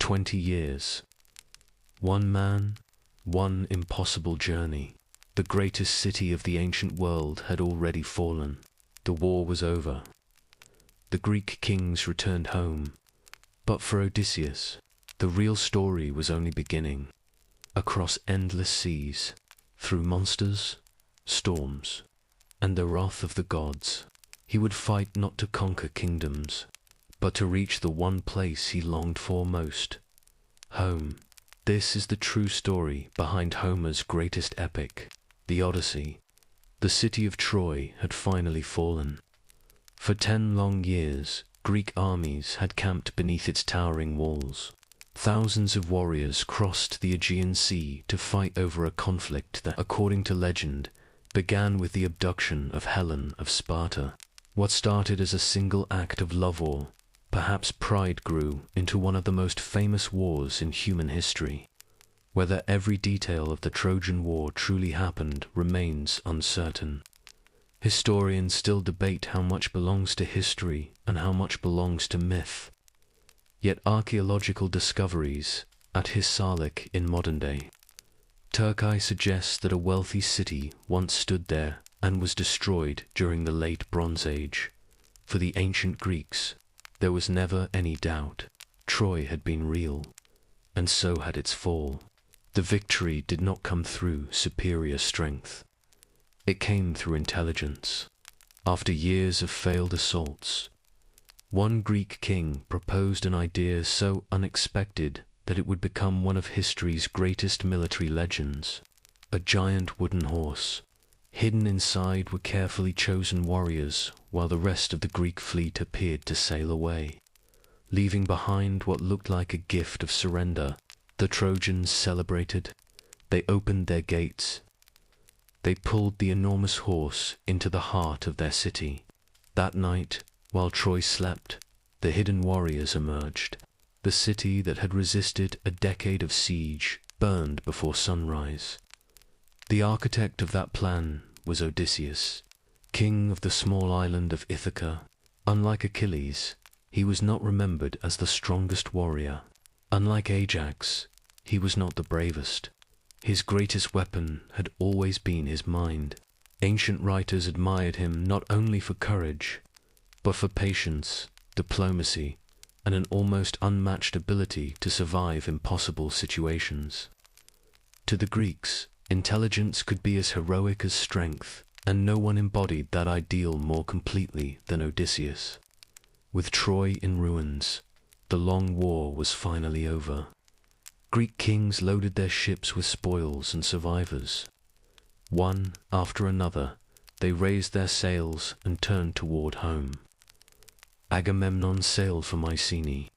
20 years. One man, one impossible journey. The greatest city of the ancient world had already fallen. The war was over. The Greek kings returned home. But for Odysseus, the real story was only beginning. Across endless seas, through monsters, storms, and the wrath of the gods, he would fight not to conquer kingdoms, but to reach the one place he longed for most, home. This is the true story behind Homer's greatest epic, the Odyssey. The city of Troy had finally fallen. For 10 long years, Greek armies had camped beneath its towering walls. Thousands of warriors crossed the Aegean Sea to fight over a conflict that, according to legend, began with the abduction of Helen of Sparta. What started as a single act of love or, perhaps pride, grew into one of the most famous wars in human history. Whether every detail of the Trojan War truly happened remains uncertain. Historians still debate how much belongs to history and how much belongs to myth. Yet archaeological discoveries at Hisarlik in modern-day Turkey suggests that a wealthy city once stood there and was destroyed during the late Bronze Age. For the ancient Greeks, there was never any doubt. Troy had been real, and so had its fall. The victory did not come through superior strength. It came through intelligence. After years of failed assaults, one Greek king proposed an idea so unexpected that it would become one of history's greatest military legends. A giant wooden horse. Hidden inside were carefully chosen warriors, while the rest of the Greek fleet appeared to sail away. Leaving behind what looked like a gift of surrender, the Trojans celebrated. They opened their gates. They pulled the enormous horse into the heart of their city. That night, while Troy slept, the hidden warriors emerged. The city that had resisted a decade of siege burned before sunrise. The architect of that plan was Odysseus, king of the small island of Ithaca. Unlike Achilles, he was not remembered as the strongest warrior. Unlike Ajax, he was not the bravest. His greatest weapon had always been his mind. Ancient writers admired him not only for courage, but for patience, diplomacy, and an almost unmatched ability to survive impossible situations. To the Greeks, intelligence could be as heroic as strength, and no one embodied that ideal more completely than Odysseus. With Troy in ruins, the long war was finally over. Greek kings loaded their ships with spoils and survivors. One after another, they raised their sails and turned toward home. Agamemnon sailed for Mycenae.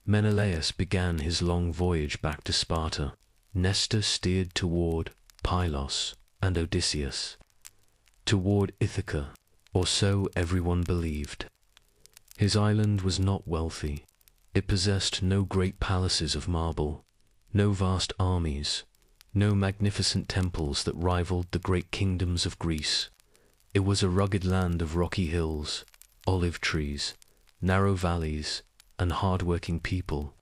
Menelaus began his long voyage back to Sparta. Nestor steered toward Pylos, and Odysseus toward Ithaca, or so everyone believed. His island was not wealthy. It possessed no great palaces of marble, no vast armies, no magnificent temples that rivaled the great kingdoms of Greece. It was a rugged land of rocky hills, olive trees, narrow valleys, and hard-working people.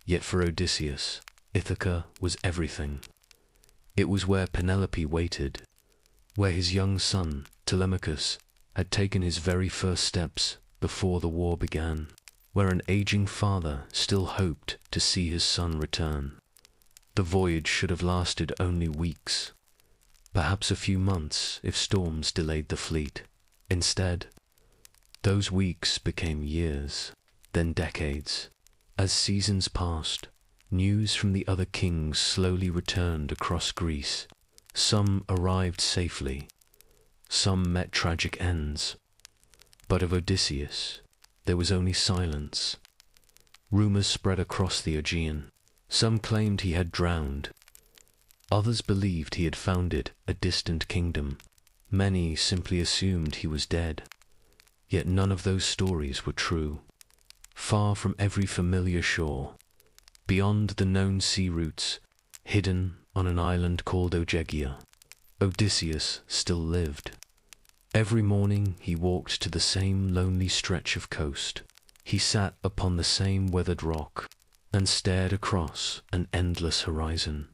Yet for Odysseus, Ithaca was everything. It was where Penelope waited, where his young son, Telemachus, had taken his very first steps before the war began, where an aging father still hoped to see his son return. The voyage should have lasted only weeks, perhaps a few months if storms delayed the fleet. Instead, those weeks became years, then decades. As seasons passed, news from the other kings slowly returned across Greece. Some arrived safely, some met tragic ends. But of Odysseus, there was only silence. Rumors spread across the Aegean. Some claimed he had drowned. Others believed he had founded a distant kingdom. Many simply assumed he was dead. Yet none of those stories were true. Far from every familiar shore, beyond the known sea routes, hidden on an island called Ogygia, Odysseus still lived. Every morning he walked to the same lonely stretch of coast. He sat upon the same weathered rock, and stared across an endless horizon.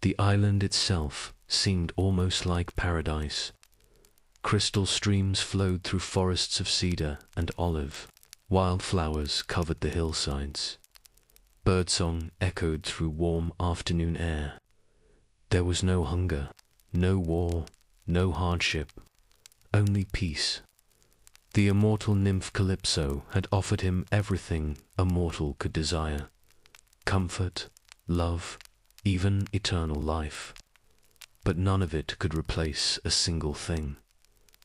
The island itself seemed almost like paradise. Crystal streams flowed through forests of cedar and olive. Wildflowers covered the hillsides. Birdsong echoed through warm afternoon air. There was no hunger, no war, no hardship, only peace. The immortal nymph Calypso had offered him everything a mortal could desire: comfort, love, even eternal life. But none of it could replace a single thing.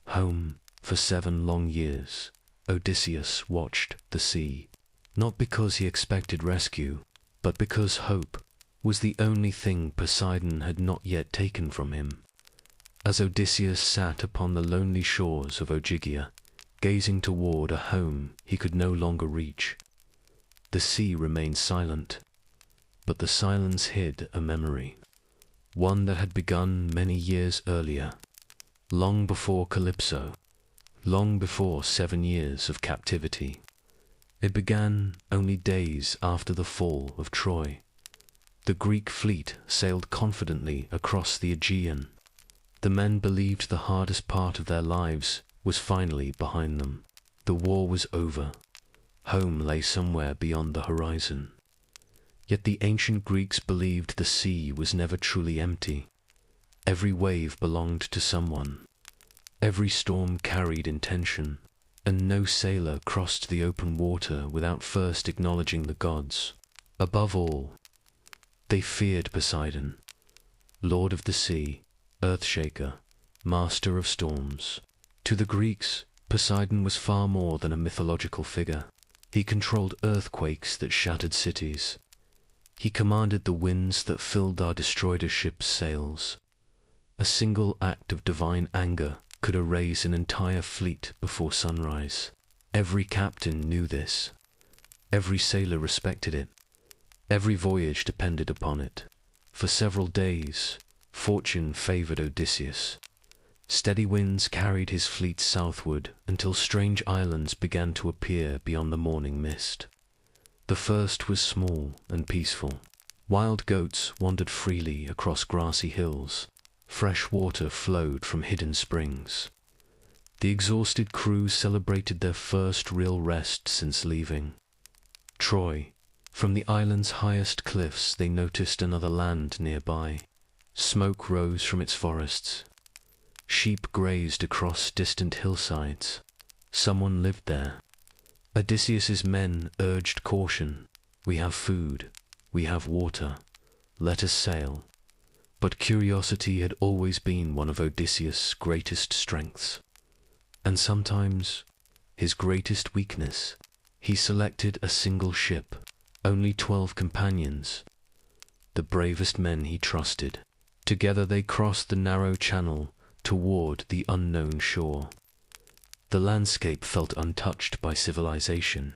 Home for 7 long years, Odysseus watched the sea, not because he expected rescue, but because hope was the only thing Poseidon had not yet taken from him. As Odysseus sat upon the lonely shores of Ogygia, gazing toward a home he could no longer reach, the sea remained silent, but the silence hid a memory, one that had begun many years earlier, long before Calypso, long before 7 years of captivity. It began only days after the fall of Troy. The Greek fleet sailed confidently across the Aegean. The men believed the hardest part of their lives was finally behind them. The war was over. Home lay somewhere beyond the horizon. Yet the ancient Greeks believed the sea was never truly empty. Every wave belonged to someone. Every storm carried intention, and no sailor crossed the open water without first acknowledging the gods. Above all, they feared Poseidon, lord of the sea, earthshaker, master of storms. To the Greeks, Poseidon was far more than a mythological figure. He controlled earthquakes that shattered cities. He commanded the winds that filled our destroyed ships' sails. A single act of divine anger could erase an entire fleet before sunrise. Every captain knew this. Every sailor respected it. Every voyage depended upon it. For several days, fortune favored Odysseus. Steady winds carried his fleet southward until strange islands began to appear beyond the morning mist. The first was small and peaceful. Wild goats wandered freely across grassy hills. Fresh water flowed from hidden springs. The exhausted crew celebrated their first real rest since leaving Troy. From the island's highest cliffs they noticed another land nearby. Smoke rose from its forests. Sheep grazed across distant hillsides. Someone lived there. Odysseus's men urged caution. We have food. We have water. Let us sail. But curiosity had always been one of Odysseus' greatest strengths, and sometimes his greatest weakness. He selected a single ship, only 12 companions, the bravest men he trusted. Together they crossed the narrow channel toward the unknown shore. The landscape felt untouched by civilization.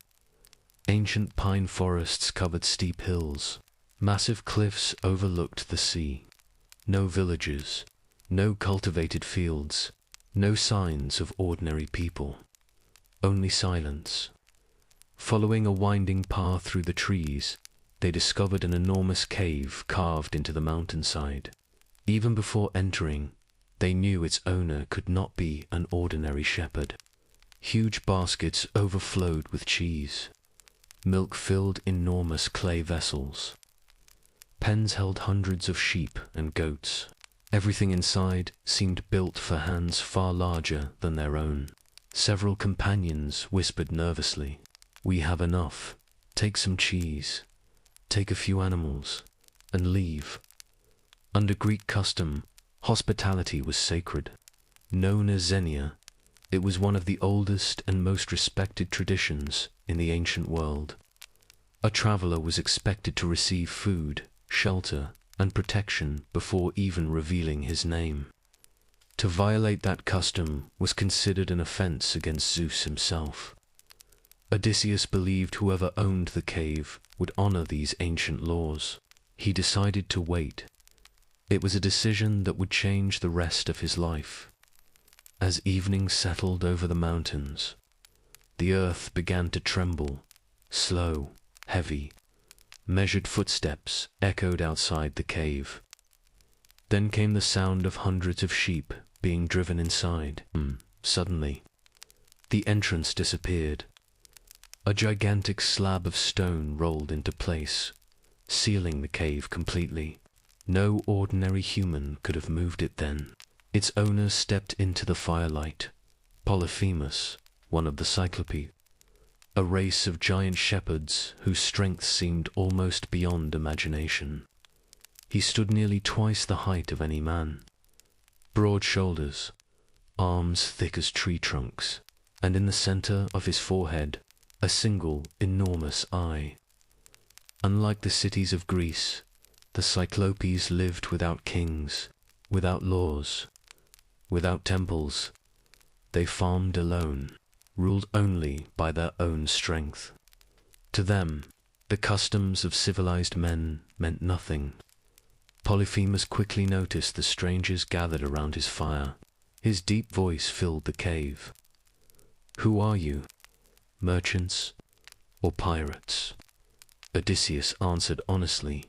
Ancient pine forests covered steep hills. Massive cliffs overlooked the sea. No villages, no cultivated fields, no signs of ordinary people. Only silence. Following a winding path through the trees, they discovered an enormous cave carved into the mountainside. Even before entering, they knew its owner could not be an ordinary shepherd. Huge baskets overflowed with cheese. Milk filled enormous clay vessels. Pens held hundreds of sheep and goats. Everything inside seemed built for hands far larger than their own. Several companions whispered nervously, "We have enough. Take some cheese. Take a few animals. And leave." Under Greek custom, hospitality was sacred. Known as xenia, it was one of the oldest and most respected traditions in the ancient world. A traveler was expected to receive food, shelter, and protection before even revealing his name. To violate that custom was considered an offense against Zeus himself. Odysseus believed whoever owned the cave would honor these ancient laws. He decided to wait. It was a decision that would change the rest of his life. As evening settled over the mountains, the earth began to tremble, slow, heavy, Measured footsteps echoed outside the cave. Then came the sound of hundreds of sheep being driven inside. Suddenly, the entrance disappeared. A gigantic slab of stone rolled into place, sealing the cave completely. No ordinary human could have moved it then. Its owner stepped into the firelight. Polyphemus, one of the Cyclops, a race of giant shepherds whose strength seemed almost beyond imagination. He stood nearly twice the height of any man. Broad shoulders, arms thick as tree trunks, and in the center of his forehead, a single enormous eye. Unlike the cities of Greece, the Cyclopes lived without kings, without laws, without temples. They farmed alone, ruled only by their own strength. To them, the customs of civilized men meant nothing. Polyphemus quickly noticed the strangers gathered around his fire. His deep voice filled the cave. "Who are you? Merchants or pirates?" Odysseus answered honestly,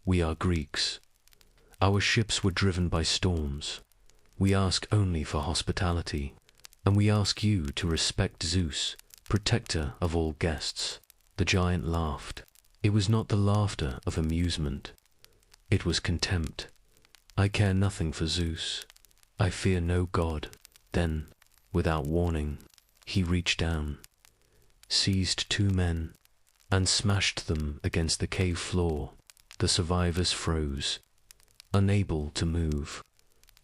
"We are Greeks. Our ships were driven by storms. We ask only for hospitality, and we ask you to respect Zeus, protector of all guests." The giant laughed. It was not the laughter of amusement. It was contempt. "I care nothing for Zeus. I fear no god." Then, without warning, he reached down, seized two men, and smashed them against the cave floor. The survivors froze, unable to move,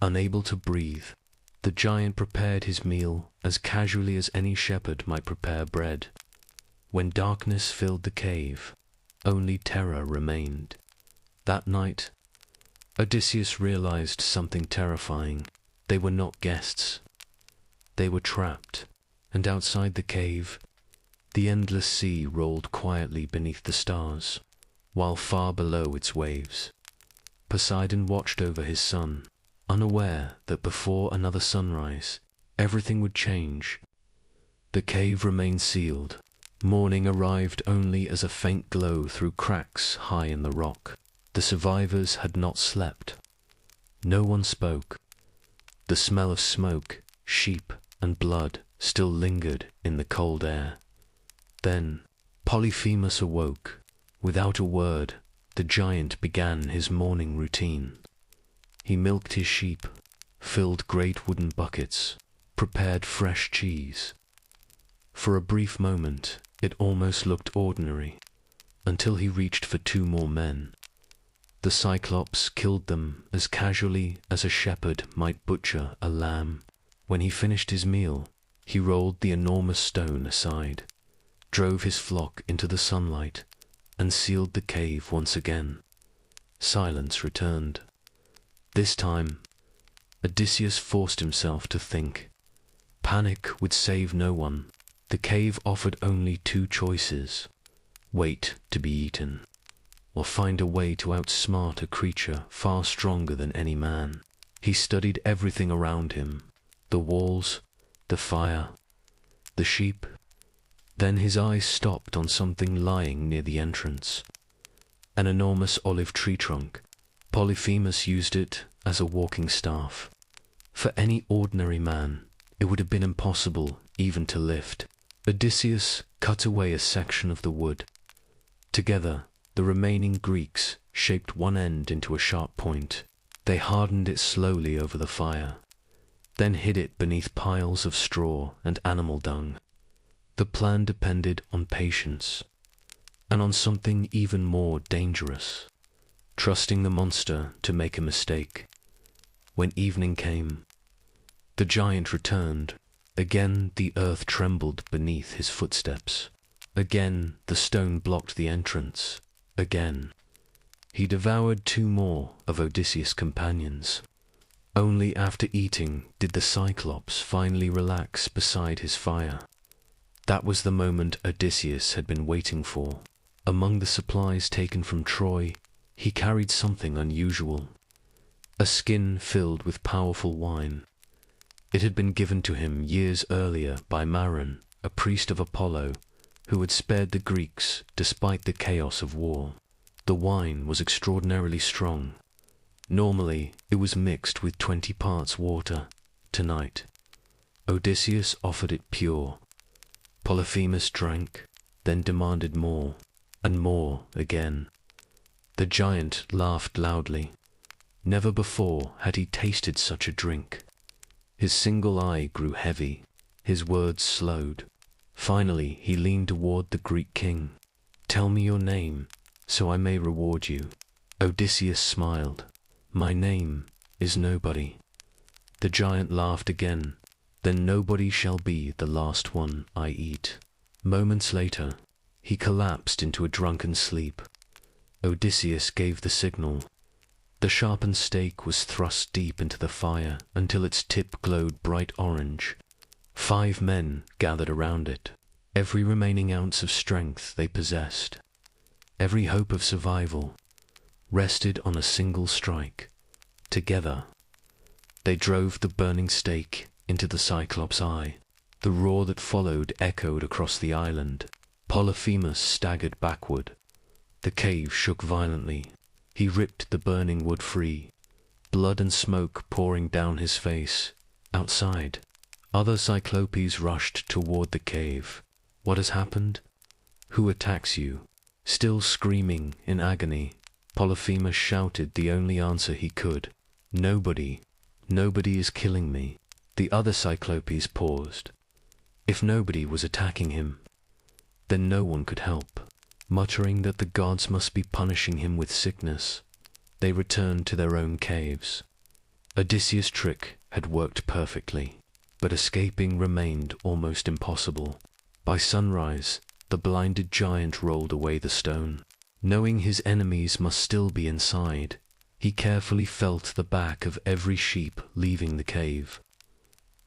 unable to breathe. The giant prepared his meal as casually as any shepherd might prepare bread. When darkness filled the cave, only terror remained. That night, Odysseus realized something terrifying. They were not guests. They were trapped, and outside the cave, the endless sea rolled quietly beneath the stars, while far below its waves, Poseidon watched over his son, unaware that before another sunrise, everything would change. The cave remained sealed. Morning arrived only as a faint glow through cracks high in the rock. The survivors had not slept. No one spoke. The smell of smoke, sheep, and blood still lingered in the cold air. Then Polyphemus awoke. Without a word, the giant began his morning routine. He milked his sheep, filled great wooden buckets, prepared fresh cheese. For a brief moment, it almost looked ordinary, until he reached for two more men. The Cyclops killed them as casually as a shepherd might butcher a lamb. When he finished his meal, he rolled the enormous stone aside, drove his flock into the sunlight, and sealed the cave once again. Silence returned. This time, Odysseus forced himself to think. Panic would save no one. The cave offered only two choices: wait to be eaten, or find a way to outsmart a creature far stronger than any man. He studied everything around him, the walls, the fire, the sheep. Then his eyes stopped on something lying near the entrance. An enormous olive tree trunk. Polyphemus used it as a walking staff. For any ordinary man, it would have been impossible even to lift. Odysseus cut away a section of the wood. Together, the remaining Greeks shaped one end into a sharp point. They hardened it slowly over the fire, then hid it beneath piles of straw and animal dung. The plan depended on patience, and on something even more dangerous: trusting the monster to make a mistake. When evening came, the giant returned. Again the earth trembled beneath his footsteps. Again the stone blocked the entrance. Again he devoured two more of Odysseus' companions. Only after eating did the Cyclops finally relax beside his fire. That was the moment Odysseus had been waiting for. Among the supplies taken from Troy, he carried something unusual: a skin filled with powerful wine. It had been given to him years earlier by Maron, a priest of Apollo, who had spared the Greeks despite the chaos of war. The wine was extraordinarily strong. Normally, it was mixed with 20 parts water. Tonight, Odysseus offered it pure. Polyphemus drank, then demanded more, and more again. The giant laughed loudly. Never before had he tasted such a drink. His single eye grew heavy, his words slowed. Finally, he leaned toward the Greek king. "Tell me your name, so I may reward you." Odysseus smiled. "My name is Nobody." The giant laughed again. "Then nobody shall be the last one I eat." Moments later, he collapsed into a drunken sleep. Odysseus gave the signal. The sharpened stake was thrust deep into the fire until its tip glowed bright orange. 5 men gathered around it. Every remaining ounce of strength they possessed, every hope of survival, rested on a single strike. Together, they drove the burning stake into the Cyclops' eye. The roar that followed echoed across the island. Polyphemus staggered backward. The cave shook violently. He ripped the burning wood free, blood and smoke pouring down his face. Outside, other Cyclopes rushed toward the cave. "What has happened? Who attacks you?" Still screaming in agony, Polyphemus shouted the only answer he could. "Nobody. Nobody is killing me." The other Cyclopes paused. If nobody was attacking him, then no one could help. Muttering that the gods must be punishing him with sickness, they returned to their own caves. Odysseus' trick had worked perfectly, but escaping remained almost impossible. By sunrise, the blinded giant rolled away the stone. Knowing his enemies must still be inside, he carefully felt the back of every sheep leaving the cave.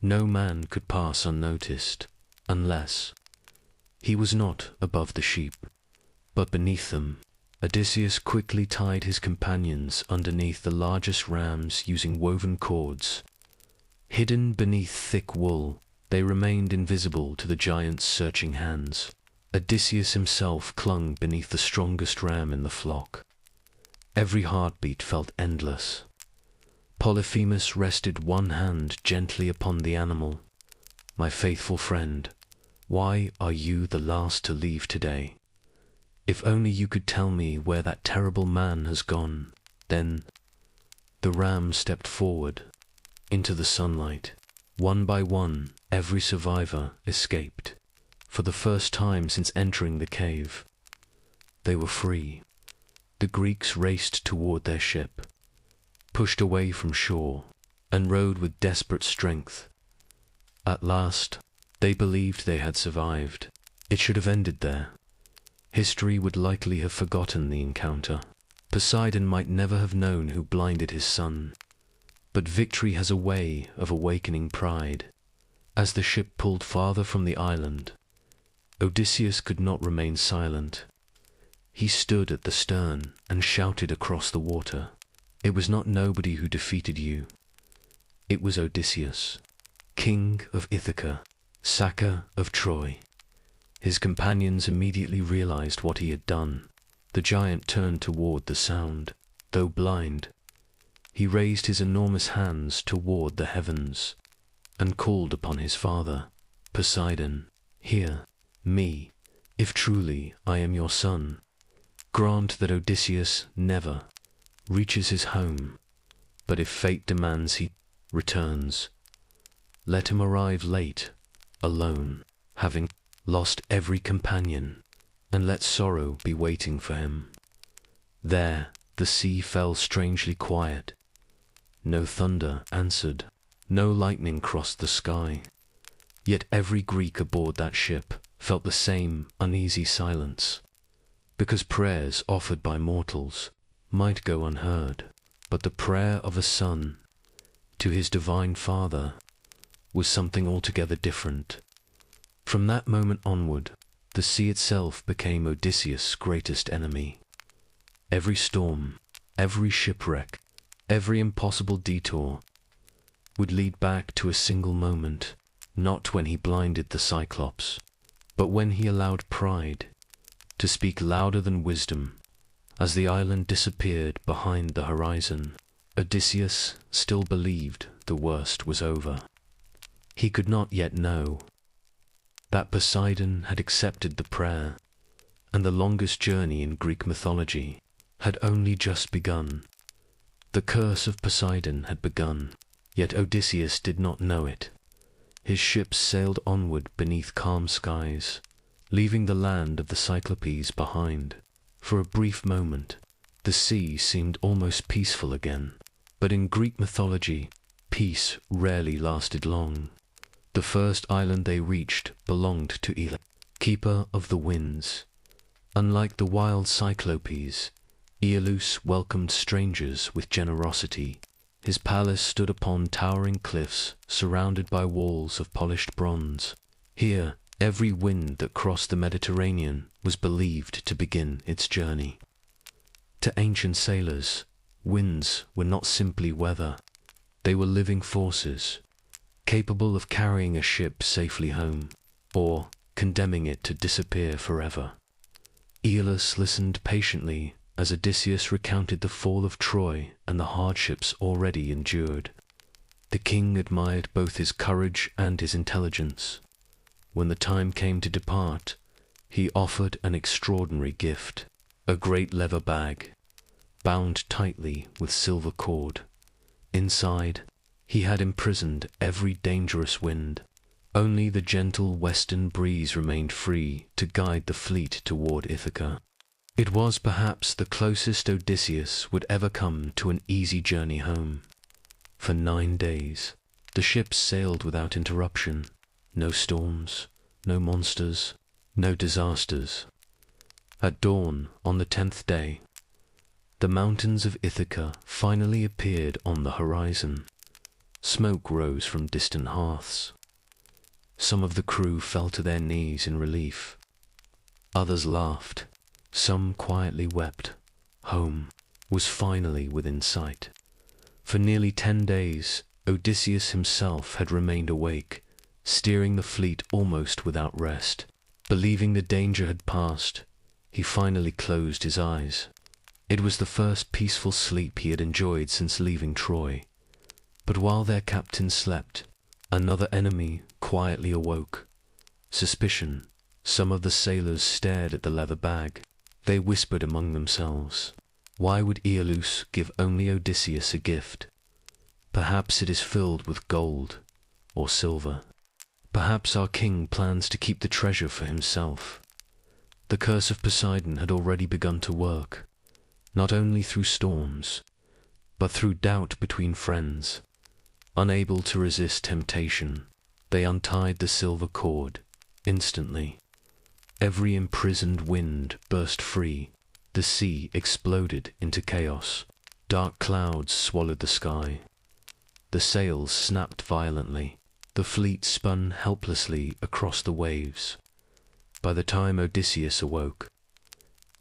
No man could pass unnoticed, unless he was not above the sheep, but beneath them. Odysseus quickly tied his companions underneath the largest rams using woven cords. Hidden beneath thick wool, they remained invisible to the giant's searching hands. Odysseus himself clung beneath the strongest ram in the flock. Every heartbeat felt endless. Polyphemus rested one hand gently upon the animal. "My faithful friend, why are you the last to leave today? If only you could tell me where that terrible man has gone, then—" The ram stepped forward, into the sunlight. One by one, every survivor escaped. For the first time since entering the cave, they were free. The Greeks raced toward their ship, pushed away from shore, and rowed with desperate strength. At last, they believed they had survived. It should have ended there. History would likely have forgotten the encounter. Poseidon might never have known who blinded his son. But victory has a way of awakening pride. As the ship pulled farther from the island, Odysseus could not remain silent. He stood at the stern and shouted across the water. "It was not Nobody who defeated you. It was Odysseus, King of Ithaca, sacker of Troy." His companions immediately realized what he had done. The giant turned toward the sound. Though blind, he raised his enormous hands toward the heavens and called upon his father, Poseidon, "Hear me, if truly I am your son. Grant that Odysseus never reaches his home, but if fate demands he returns, let him arrive late, alone, having lost every companion, and let sorrow be waiting for him." There the sea fell strangely quiet. No thunder answered, no lightning crossed the sky. Yet every Greek aboard that ship felt the same uneasy silence, because prayers offered by mortals might go unheard, but the prayer of a son to his divine father was something altogether different. From that moment onward, the sea itself became Odysseus' greatest enemy. Every storm, every shipwreck, every impossible detour would lead back to a single moment, not when he blinded the Cyclops, But when he allowed pride to speak louder than wisdom, as the island disappeared behind the horizon, Odysseus still believed the worst was over. He could not yet know that Poseidon had accepted the prayer, and the longest journey in Greek mythology had only just begun. The curse of Poseidon had begun, yet Odysseus did not know it. His ships sailed onward beneath calm skies, leaving the land of the Cyclopes behind. For a brief moment, the sea seemed almost peaceful again. But in Greek mythology, peace rarely lasted long. The first island they reached belonged to Aeolus, keeper of the winds. Unlike the wild Cyclopes, Aeolus welcomed strangers with generosity. His palace stood upon towering cliffs surrounded by walls of polished bronze. Here, every wind that crossed the Mediterranean was believed to begin its journey. To ancient sailors, winds were not simply weather. They were living forces, capable of carrying a ship safely home, or condemning it to disappear forever. Aeolus listened patiently as Odysseus recounted the fall of Troy and the hardships already endured. The king admired both his courage and his intelligence. When the time came to depart, he offered an extraordinary gift, a great leather bag, bound tightly with silver cord. Inside, he had imprisoned every dangerous wind. Only the gentle western breeze remained free to guide the fleet toward Ithaca. It was perhaps the closest Odysseus would ever come to an easy journey home. For 9 days, the ships sailed without interruption. No storms, no monsters, no disasters. At dawn on the 10th day, the mountains of Ithaca finally appeared on the horizon. Smoke rose from distant hearths. Some of the crew fell to their knees in relief. Others laughed. Some quietly wept. Home was finally within sight. For nearly 10 days, Odysseus himself had remained awake, steering the fleet almost without rest. Believing the danger had passed, he finally closed his eyes. It was the first peaceful sleep he had enjoyed since leaving Troy. But while their captain slept, another enemy quietly awoke. Suspicion. Some of the sailors stared at the leather bag. They whispered among themselves, "Why would Aeolus give only Odysseus a gift? Perhaps it is filled with gold or silver. Perhaps our king plans to keep the treasure for himself." The curse of Poseidon had already begun to work, not only through storms, but through doubt between friends. Unable to resist temptation, they untied the silver cord. Instantly, every imprisoned wind burst free. The sea exploded into chaos. Dark clouds swallowed the sky. The sails snapped violently. The fleet spun helplessly across the waves. By the time Odysseus awoke,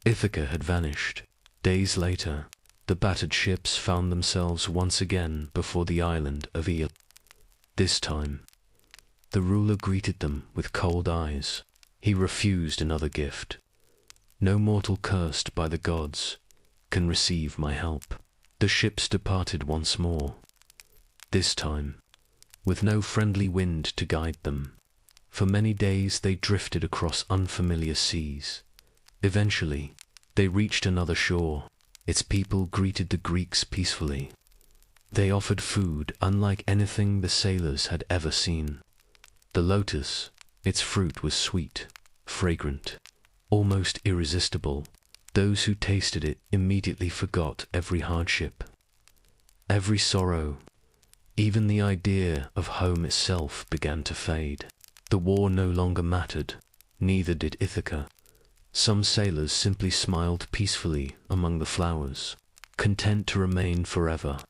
Ithaca had vanished. Days later, the battered ships found themselves once again before the island of Aeolus. This time, the ruler greeted them with cold eyes. He refused another gift. "No mortal cursed by the gods can receive my help." The ships departed once more. This time, with no friendly wind to guide them. For many days they drifted across unfamiliar seas. Eventually, they reached another shore. Its people greeted the Greeks peacefully. They offered food unlike anything the sailors had ever seen. The lotus, its fruit was sweet, fragrant, almost irresistible. Those who tasted it immediately forgot every hardship, every sorrow. Even the idea of home itself began to fade. The war no longer mattered, neither did Ithaca. Some sailors simply smiled peacefully among the flowers, content to remain forever.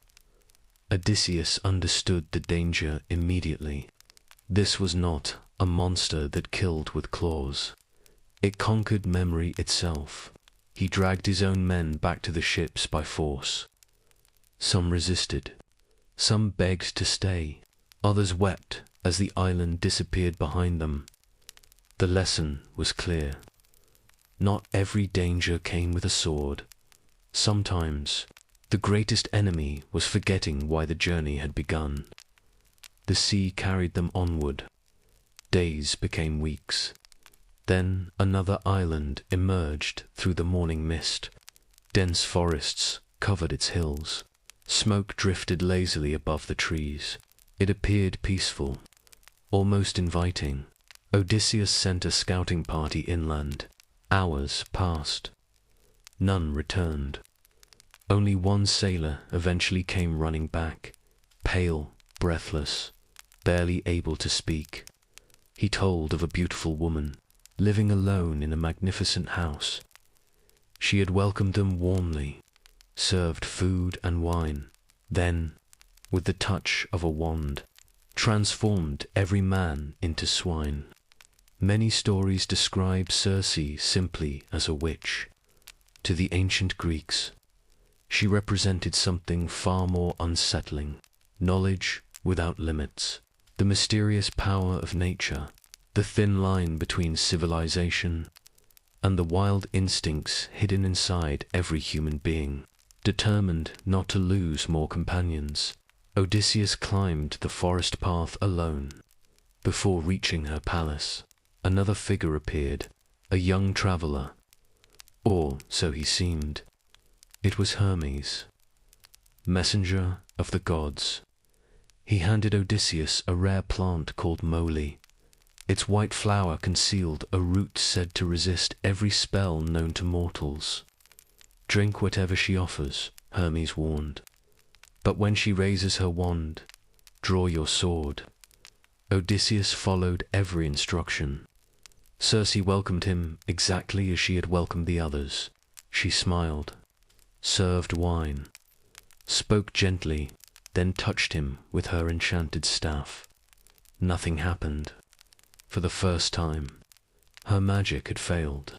Odysseus understood the danger immediately. This was not a monster that killed with claws. It conquered memory itself. He dragged his own men back to the ships by force. Some resisted. Some begged to stay. Others wept as the island disappeared behind them. The lesson was clear. Not every danger came with a sword. Sometimes the greatest enemy was forgetting why the journey had begun. The sea carried them onward. Days became weeks. Then another island emerged through the morning mist. Dense forests covered its hills. Smoke drifted lazily above the trees. It appeared peaceful, almost inviting. Odysseus sent a scouting party inland. Hours passed. None returned. Only one sailor eventually came running back, pale, breathless, barely able to speak. He told of a beautiful woman, living alone in a magnificent house. She had welcomed them warmly, served food and wine, then, with the touch of a wand, transformed every man into swine. Many stories describe Circe simply as a witch. To the ancient Greeks, she represented something far more unsettling, knowledge without limits, the mysterious power of nature, the thin line between civilization and the wild instincts hidden inside every human being. Determined not to lose more companions, Odysseus climbed the forest path alone. Before reaching her palace, another figure appeared, a young traveler, or so he seemed. It was Hermes, messenger of the gods. He handed Odysseus a rare plant called moly. Its white flower concealed a root said to resist every spell known to mortals. Drink whatever she offers, Hermes warned. But when she raises her wand, draw your sword. Odysseus followed every instruction. Circe welcomed him exactly as she had welcomed the others. She smiled, served wine, spoke gently, then touched him with her enchanted staff. Nothing happened. For the first time, her magic had failed.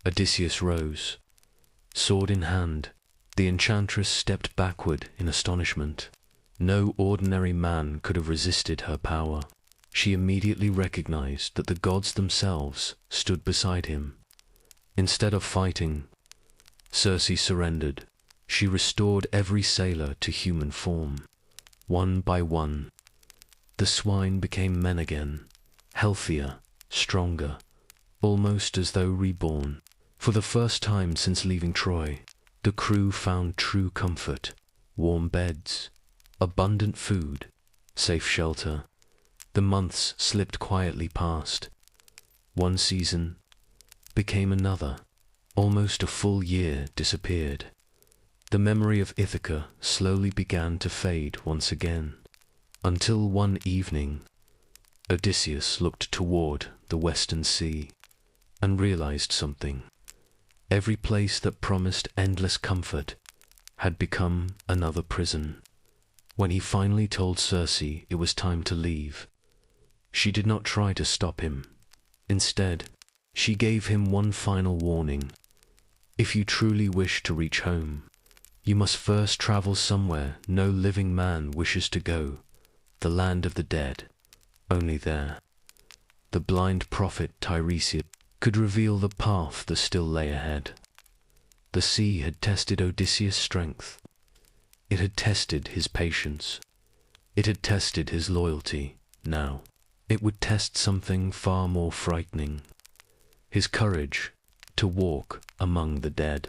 Odysseus rose. Sword in hand, the enchantress stepped backward in astonishment. No ordinary man could have resisted her power. She immediately recognized that the gods themselves stood beside him. Instead of fighting, Circe surrendered. She restored every sailor to human form. One by one, the swine became men again, healthier, stronger, almost as though reborn. For the first time since leaving Troy, the crew found true comfort, warm beds, abundant food, safe shelter. The months slipped quietly past. One season became another. Almost a full year disappeared. The memory of Ithaca slowly began to fade once again, until one evening, Odysseus looked toward the western sea and realized something. Every place that promised endless comfort had become another prison. When he finally told Circe it was time to leave, she did not try to stop him. Instead, she gave him one final warning. If you truly wish to reach home, you must first travel somewhere no living man wishes to go, the land of the dead. Only there, the blind prophet Tiresias could reveal the path that still lay ahead. The sea had tested Odysseus' strength. It had tested his patience. It had tested his loyalty. Now, it would test something far more frightening: his courage to walk among the dead.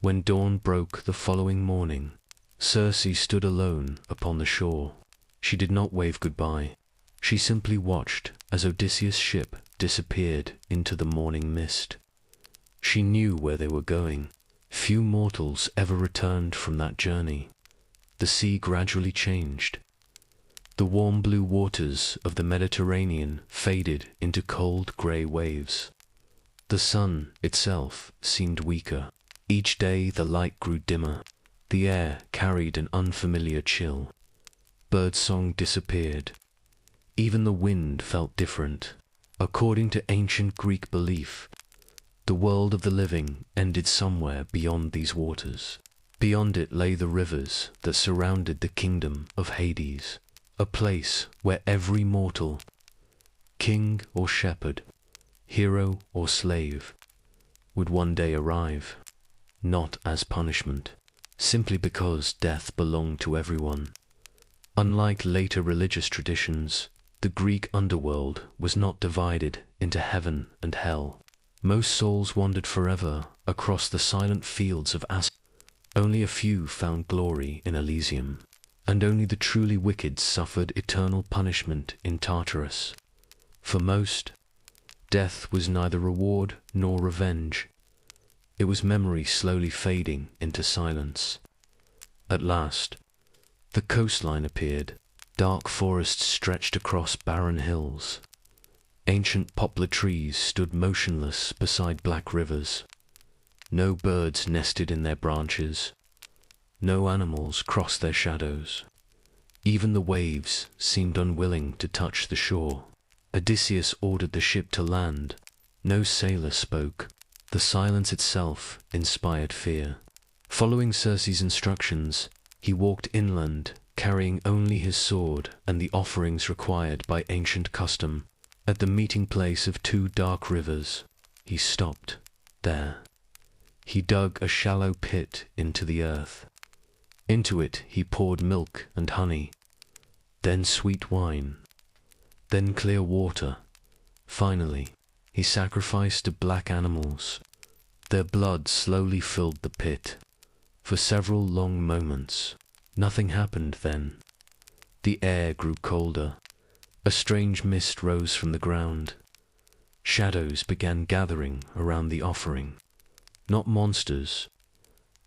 When dawn broke the following morning, Circe stood alone upon the shore. She did not wave goodbye. She simply watched as Odysseus' ship disappeared into the morning mist. She knew where they were going. Few mortals ever returned from that journey. The sea gradually changed. The warm blue waters of the Mediterranean faded into cold grey waves. The sun itself seemed weaker. Each day the light grew dimmer. The air carried an unfamiliar chill. Birdsong disappeared. Even the wind felt different. According to ancient Greek belief, the world of the living ended somewhere beyond these waters. Beyond it lay the rivers that surrounded the kingdom of Hades, a place where every mortal, king or shepherd, hero or slave, would one day arrive, not as punishment, simply because death belonged to everyone. Unlike later religious traditions, the Greek underworld was not divided into heaven and hell. Most souls wandered forever across the silent fields of As. Only a few found glory in Elysium, and only the truly wicked suffered eternal punishment in Tartarus. For most, death was neither reward nor revenge. It was memory slowly fading into silence. At last, the coastline appeared. Dark forests stretched across barren hills. Ancient poplar trees stood motionless beside black rivers. No birds nested in their branches. No animals crossed their shadows. Even the waves seemed unwilling to touch the shore. Odysseus ordered the ship to land. No sailor spoke. The silence itself inspired fear. Following Circe's instructions, he walked inland, carrying only his sword and the offerings required by ancient custom. At the meeting place of two dark rivers, he stopped there. He dug a shallow pit into the earth. Into it he poured milk and honey, then sweet wine, then clear water. Finally, he sacrificed the black animals. Their blood slowly filled the pit. For several long moments, nothing happened then. The air grew colder. A strange mist rose from the ground. Shadows began gathering around the offering. Not monsters,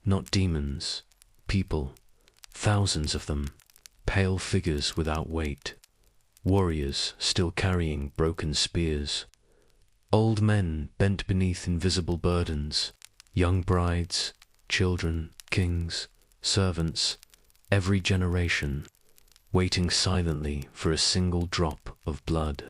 not demons, people, thousands of them, pale figures without weight, warriors still carrying broken spears, old men bent beneath invisible burdens, young brides, children, kings, servants, every generation, waiting silently for a single drop of blood.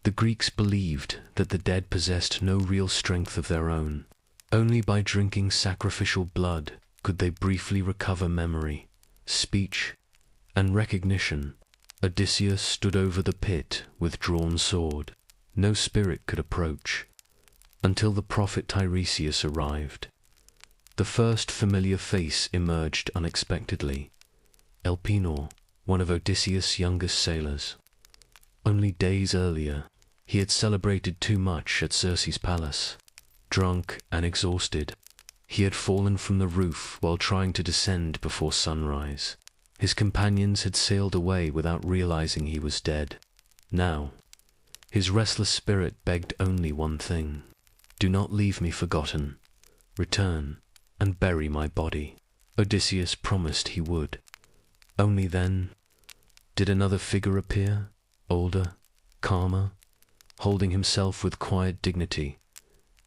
The Greeks believed that the dead possessed no real strength of their own. Only by drinking sacrificial blood could they briefly recover memory, speech, and recognition. Odysseus stood over the pit with drawn sword. No spirit could approach, until the prophet Tiresias arrived. The first familiar face emerged unexpectedly. Elpenor, one of Odysseus' youngest sailors. Only days earlier, he had celebrated too much at Circe's palace. Drunk and exhausted, he had fallen from the roof while trying to descend before sunrise. His companions had sailed away without realizing he was dead. Now, his restless spirit begged only one thing: do not leave me forgotten. Return and bury my body. Odysseus promised he would. Only then did another figure appear, older, calmer, holding himself with quiet dignity.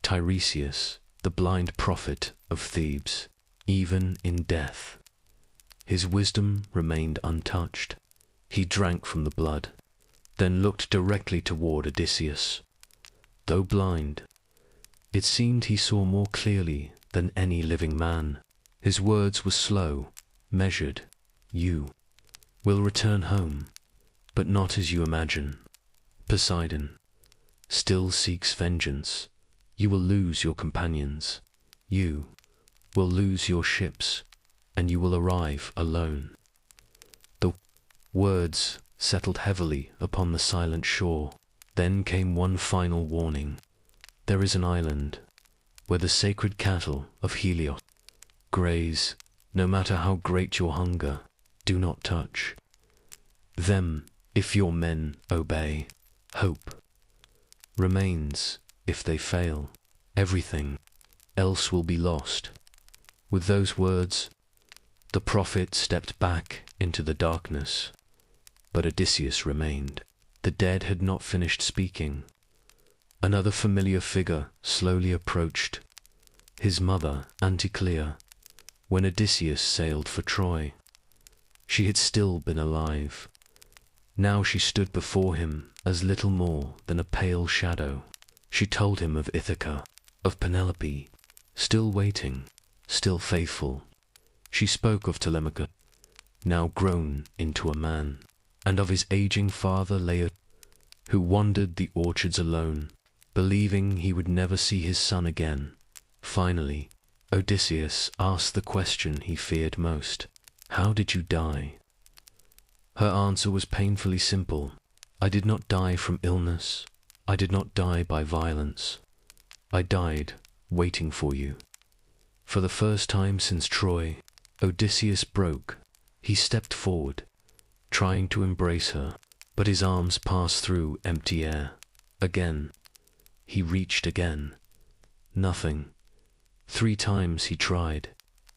Tiresias, the blind prophet of Thebes. Even in death, his wisdom remained untouched. He drank from the blood, then looked directly toward Odysseus. Though blind, it seemed he saw more clearly than any living man. His words were slow, measured. You will return home, but not as you imagine. Poseidon still seeks vengeance. You will lose your companions. You will lose your ships, and you will arrive alone. The words settled heavily upon the silent shore. Then came one final warning. There is an island where the sacred cattle of Helios graze. No matter how great your hunger, do not touch them if your men obey. Hope remains if they fail. Everything else will be lost. With those words, the prophet stepped back into the darkness, but Odysseus remained. The dead had not finished speaking. Another familiar figure slowly approached. His mother, Anticlea, when Odysseus sailed for Troy. She had still been alive. Now she stood before him as little more than a pale shadow. She told him of Ithaca, of Penelope, still waiting, still faithful. She spoke of Telemachus, now grown into a man, and of his aging father Laertes, who wandered the orchards alone. believing he would never see his son again. Finally, Odysseus asked the question he feared most. "How did you die?" Her answer was painfully simple. "I did not die from illness. I did not die by violence. I died waiting for you." For the first time since Troy, Odysseus broke. He stepped forward, trying to embrace her, but his arms passed through empty air. Again. He reached again. Nothing. 3 times he tried.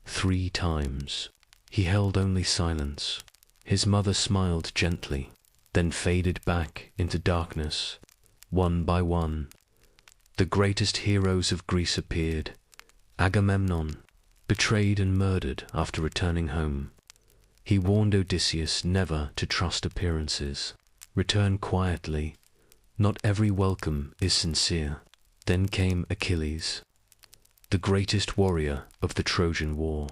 3 times. He held only silence. His mother smiled gently, then faded back into darkness. One by one, the greatest heroes of Greece appeared. Agamemnon, betrayed and murdered after returning home. He warned Odysseus never to trust appearances. Return quietly. Not every welcome is sincere. Then came Achilles, the greatest warrior of the Trojan War.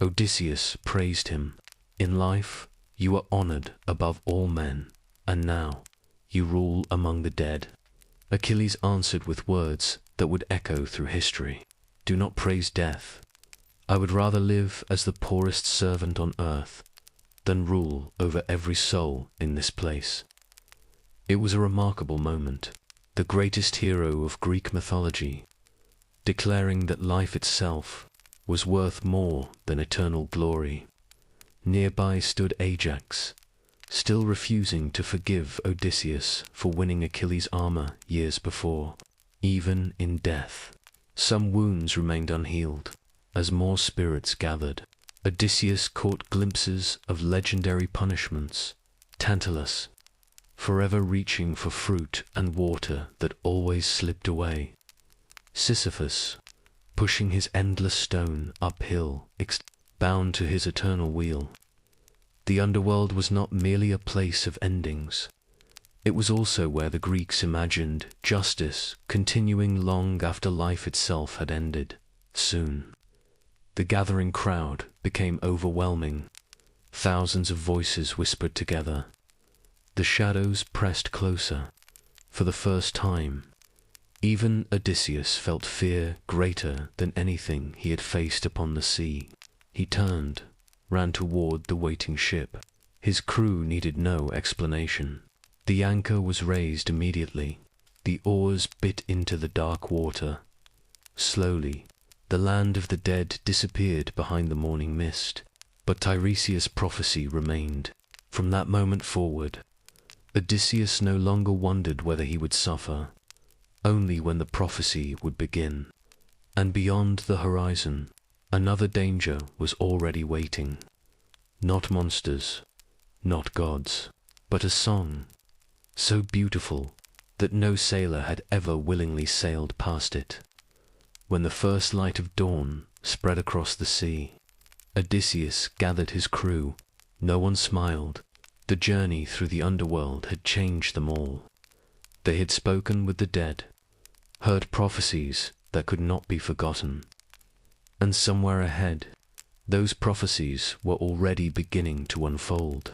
Odysseus praised him. "In life, you are honored above all men, and now you rule among the dead." Achilles answered with words that would echo through history. "Do not praise death. I would rather live as the poorest servant on earth than rule over every soul in this place." It was a remarkable moment. The greatest hero of Greek mythology, declaring that life itself was worth more than eternal glory. Nearby stood Ajax, still refusing to forgive Odysseus for winning Achilles' armor years before. Even in death, some wounds remained unhealed. As more spirits gathered, Odysseus caught glimpses of legendary punishments. Tantalus, forever reaching for fruit and water that always slipped away. Sisyphus, pushing his endless stone uphill, bound to his eternal wheel. The underworld was not merely a place of endings. It was also where the Greeks imagined justice continuing long after life itself had ended. Soon, the gathering crowd became overwhelming. Thousands of voices whispered together. The shadows pressed closer. For the first time, even Odysseus felt fear greater than anything he had faced upon the sea. He turned, ran toward the waiting ship. His crew needed no explanation. The anchor was raised immediately. The oars bit into the dark water. Slowly, the land of the dead disappeared behind the morning mist. But Tiresias' prophecy remained. From that moment forward, Odysseus no longer wondered whether he would suffer, only when the prophecy would begin. And beyond the horizon, another danger was already waiting. Not monsters, not gods, but a song, so beautiful that no sailor had ever willingly sailed past it. When the first light of dawn spread across the sea, Odysseus gathered his crew. No one smiled. The journey through the underworld had changed them all. They had spoken with the dead, heard prophecies that could not be forgotten. And somewhere ahead, those prophecies were already beginning to unfold.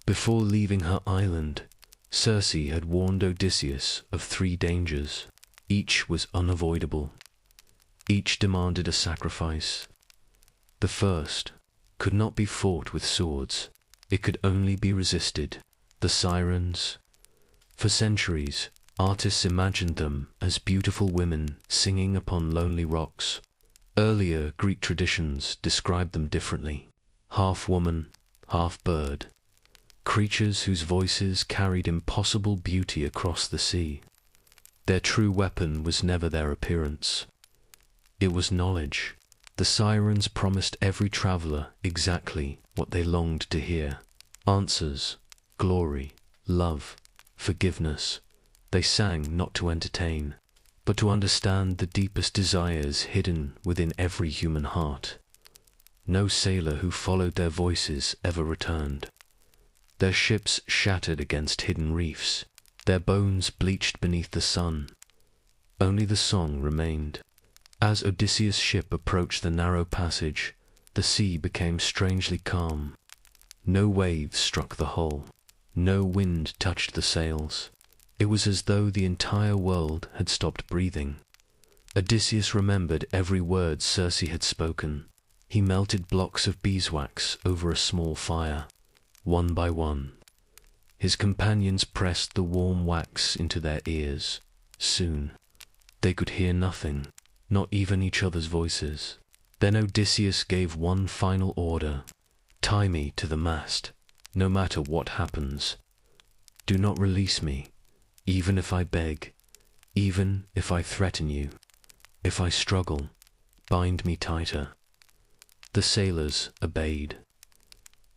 Before leaving her island, Circe had warned Odysseus of 3 dangers. Each was unavoidable. Each demanded a sacrifice. The first could not be fought with swords. It could only be resisted. The Sirens. For centuries, artists imagined them as beautiful women singing upon lonely rocks. Earlier Greek traditions described them differently. Half woman, half bird. Creatures whose voices carried impossible beauty across the sea. Their true weapon was never their appearance. It was knowledge. The Sirens promised every traveler exactly what they longed to hear. Answers, glory, love, forgiveness. They sang not to entertain, but to understand the deepest desires hidden within every human heart. No sailor who followed their voices ever returned. Their ships shattered against hidden reefs, their bones bleached beneath the sun. Only the song remained. As Odysseus' ship approached the narrow passage, the sea became strangely calm. No waves struck the hull. No wind touched the sails. It was as though the entire world had stopped breathing. Odysseus remembered every word Circe had spoken. He melted blocks of beeswax over a small fire, one by one. His companions pressed the warm wax into their ears. Soon, they could hear nothing, not even each other's voices. Then Odysseus gave one final order. "Tie me to the mast, no matter what happens. Do not release me, even if I beg, even if I threaten you. If I struggle, bind me tighter." The sailors obeyed.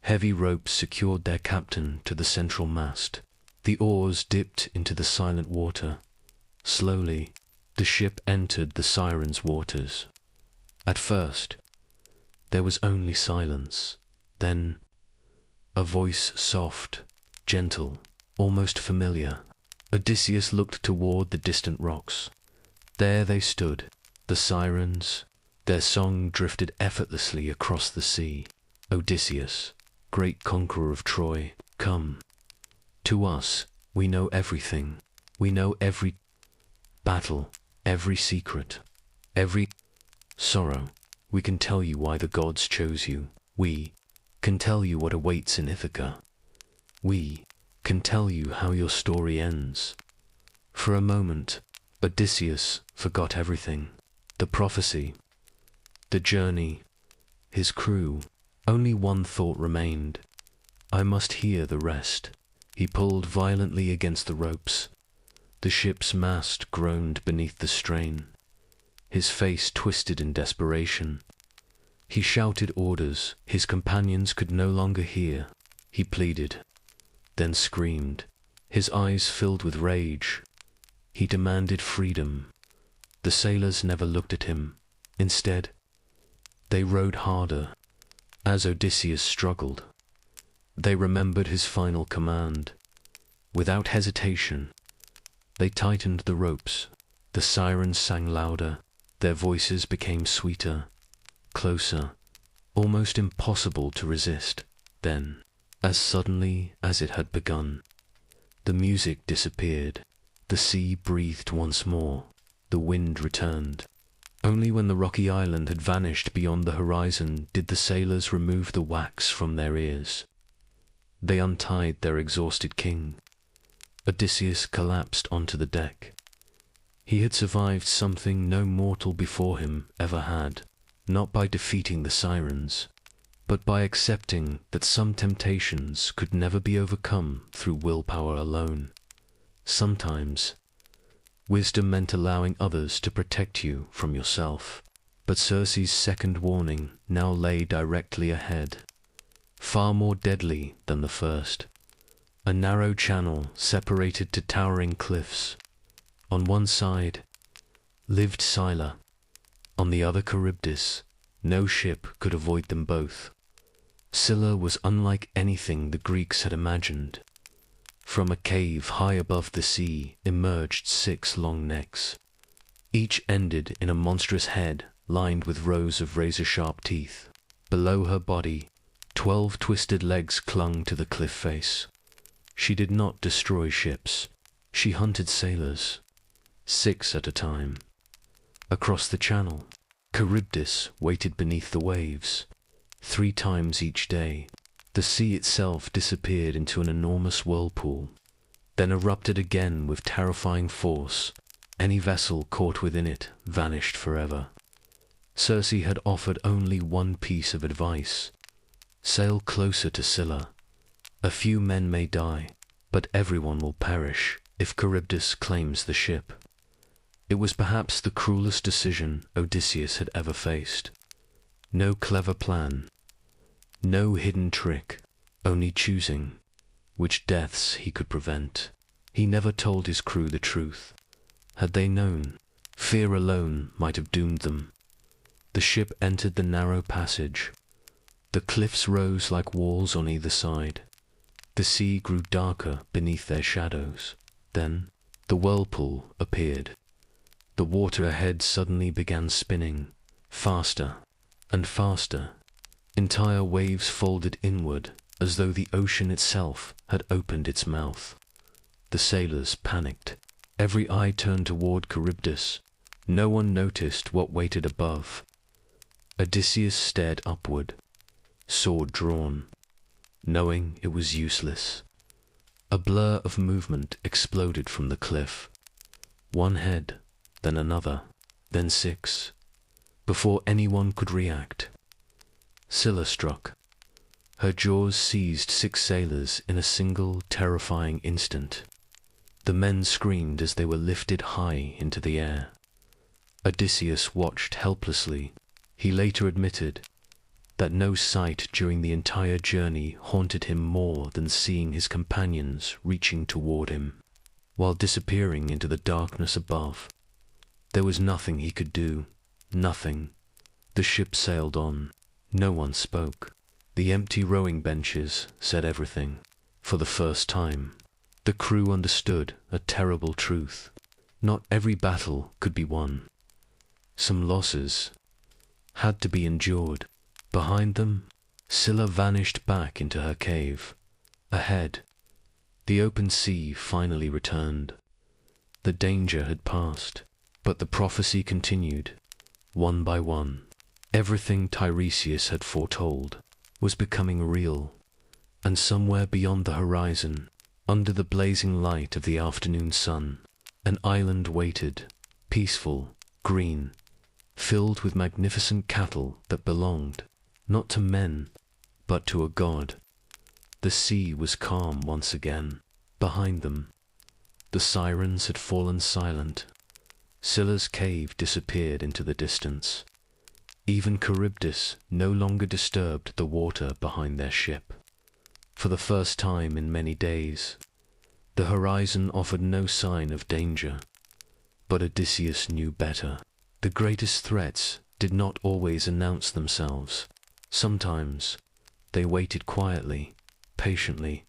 Heavy ropes secured their captain to the central mast. The oars dipped into the silent water. Slowly, the ship entered the Sirens' waters. At first, there was only silence. Then, a voice soft, gentle, almost familiar. Odysseus looked toward the distant rocks. There they stood, the Sirens. Their song drifted effortlessly across the sea. "Odysseus, great conqueror of Troy, come. To us, we know everything. We know every battle, every secret, every sorrow. We can tell you why the gods chose you. We can tell you what awaits in Ithaca. We can tell you how your story ends." For a moment, Odysseus forgot everything. The prophecy, the journey, his crew. Only one thought remained. "I must hear the rest." He pulled violently against the ropes. The ship's mast groaned beneath the strain. His face twisted in desperation. He shouted orders his companions could no longer hear. He pleaded, then screamed. His eyes filled with rage. He demanded freedom. The sailors never looked at him. Instead, they rowed harder. As Odysseus struggled, they remembered his final command. Without hesitation, they tightened the ropes. The Sirens sang louder. Their voices became sweeter, closer, almost impossible to resist. Then, as suddenly as it had begun, the music disappeared. The sea breathed once more. The wind returned. Only when the rocky island had vanished beyond the horizon did the sailors remove the wax from their ears. They untied their exhausted king. Odysseus collapsed onto the deck. He had survived something no mortal before him ever had, not by defeating the Sirens, but by accepting that some temptations could never be overcome through willpower alone. Sometimes, wisdom meant allowing others to protect you from yourself. But Circe's second warning now lay directly ahead, far more deadly than the first. A narrow channel separated to towering cliffs. On one side lived Scylla, on the other Charybdis. No ship could avoid them both. Scylla was unlike anything the Greeks had imagined. From a cave high above the sea emerged 6 long necks. Each ended in a monstrous head lined with rows of razor-sharp teeth. Below her body, 12 twisted legs clung to the cliff face. She did not destroy ships. She hunted sailors, 6 at a time. Across the channel, Charybdis waited beneath the waves. 3 times each day, the sea itself disappeared into an enormous whirlpool, then erupted again with terrifying force. Any vessel caught within it vanished forever. Circe had offered only one piece of advice: sail closer to Scylla. A few men may die, but everyone will perish if Charybdis claims the ship. It was perhaps the cruelest decision Odysseus had ever faced. No clever plan, no hidden trick, only choosing which deaths he could prevent. He never told his crew the truth. Had they known, fear alone might have doomed them. The ship entered the narrow passage. The cliffs rose like walls on either side. The sea grew darker beneath their shadows. Then the whirlpool appeared. The water ahead suddenly began spinning, faster and faster. Entire waves folded inward, as though the ocean itself had opened its mouth. The sailors panicked. Every eye turned toward Charybdis. No one noticed what waited above. Odysseus stared upward, sword drawn, knowing it was useless. A blur of movement exploded from the cliff. One head, then another, then six. Before anyone could react, Scylla struck. Her jaws seized 6 sailors in a single terrifying instant. The men screamed as they were lifted high into the air. Odysseus watched helplessly. He later admitted that no sight during the entire journey haunted him more than seeing his companions reaching toward him, while disappearing into the darkness above. There was nothing he could do, nothing. The ship sailed on. No one spoke. The empty rowing benches said everything. For the first time, the crew understood a terrible truth. Not every battle could be won. Some losses had to be endured. Behind them, Scylla vanished back into her cave. Ahead, the open sea finally returned. The danger had passed, but the prophecy continued, one by one. Everything Tiresias had foretold was becoming real, and somewhere beyond the horizon, under the blazing light of the afternoon sun, an island waited, peaceful, green, filled with magnificent cattle that belonged not to men, but to a god. The sea was calm once again. Behind them, the Sirens had fallen silent. Scylla's cave disappeared into the distance. Even Charybdis no longer disturbed the water behind their ship. For the first time in many days, the horizon offered no sign of danger. But Odysseus knew better. The greatest threats did not always announce themselves. Sometimes they waited quietly, patiently,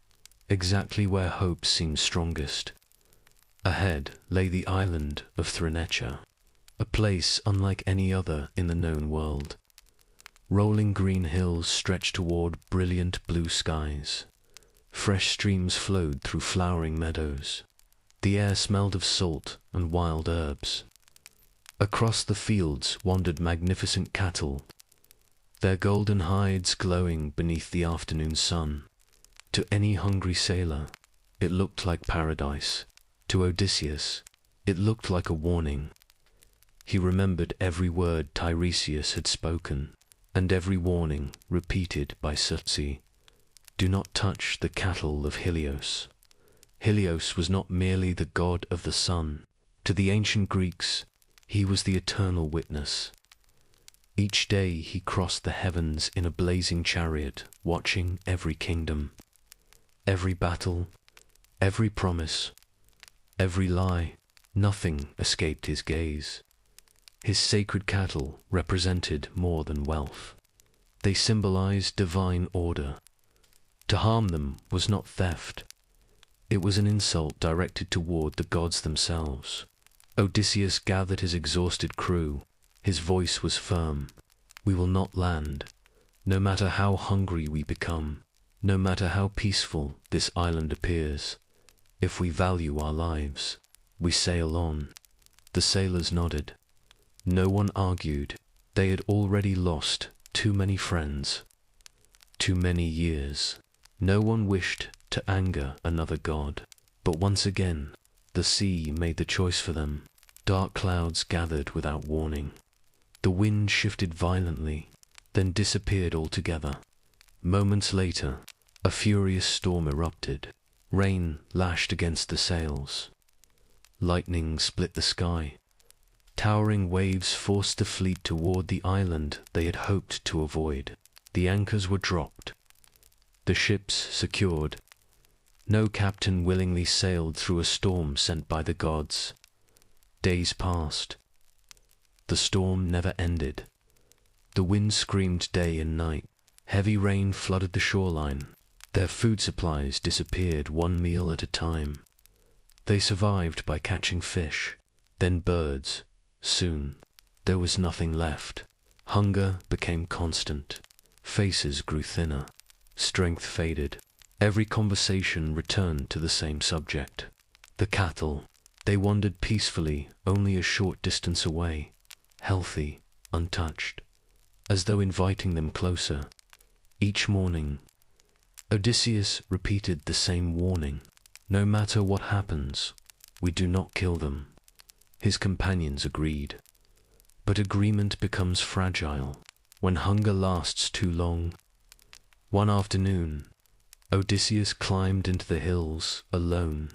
exactly where hope seemed strongest. Ahead lay the island of Thrinacia, a place unlike any other in the known world. Rolling green hills stretched toward brilliant blue skies. Fresh streams flowed through flowering meadows. The air smelled of salt and wild herbs. Across the fields wandered magnificent cattle, their golden hides glowing beneath the afternoon sun. To any hungry sailor, it looked like paradise. To Odysseus, it looked like a warning. He remembered every word Tiresias had spoken, and every warning repeated by Circe. Do not touch the cattle of Helios. Helios was not merely the god of the sun. To the ancient Greeks, he was the eternal witness. Each day he crossed the heavens in a blazing chariot, watching every kingdom, every battle, every promise, every lie. Nothing escaped his gaze. His sacred cattle represented more than wealth. They symbolized divine order. To harm them was not theft. It was an insult directed toward the gods themselves. Odysseus gathered his exhausted crew. His voice was firm. We will not land, no matter how hungry we become, no matter how peaceful this island appears. If we value our lives, we sail on. The sailors nodded. No one argued. They had already lost too many friends, too many years. No one wished to anger another god. But once again, the sea made the choice for them. Dark clouds gathered without warning. The wind shifted violently, then disappeared altogether. Moments later, a furious storm erupted. Rain lashed against the sails. Lightning split the sky. Towering waves forced the fleet toward the island they had hoped to avoid. The anchors were dropped. The ships secured. No captain willingly sailed through a storm sent by the gods. Days passed. The storm never ended. The wind screamed day and night. Heavy rain flooded the shoreline. Their food supplies disappeared one meal at a time. They survived by catching fish, then birds. Soon, there was nothing left. Hunger became constant. Faces grew thinner. Strength faded. Every conversation returned to the same subject. The cattle, they wandered peacefully only a short distance away, healthy, untouched, as though inviting them closer. Each morning, Odysseus repeated the same warning. No matter what happens, we do not kill them. His companions agreed. But agreement becomes fragile when hunger lasts too long. One afternoon, Odysseus climbed into the hills alone.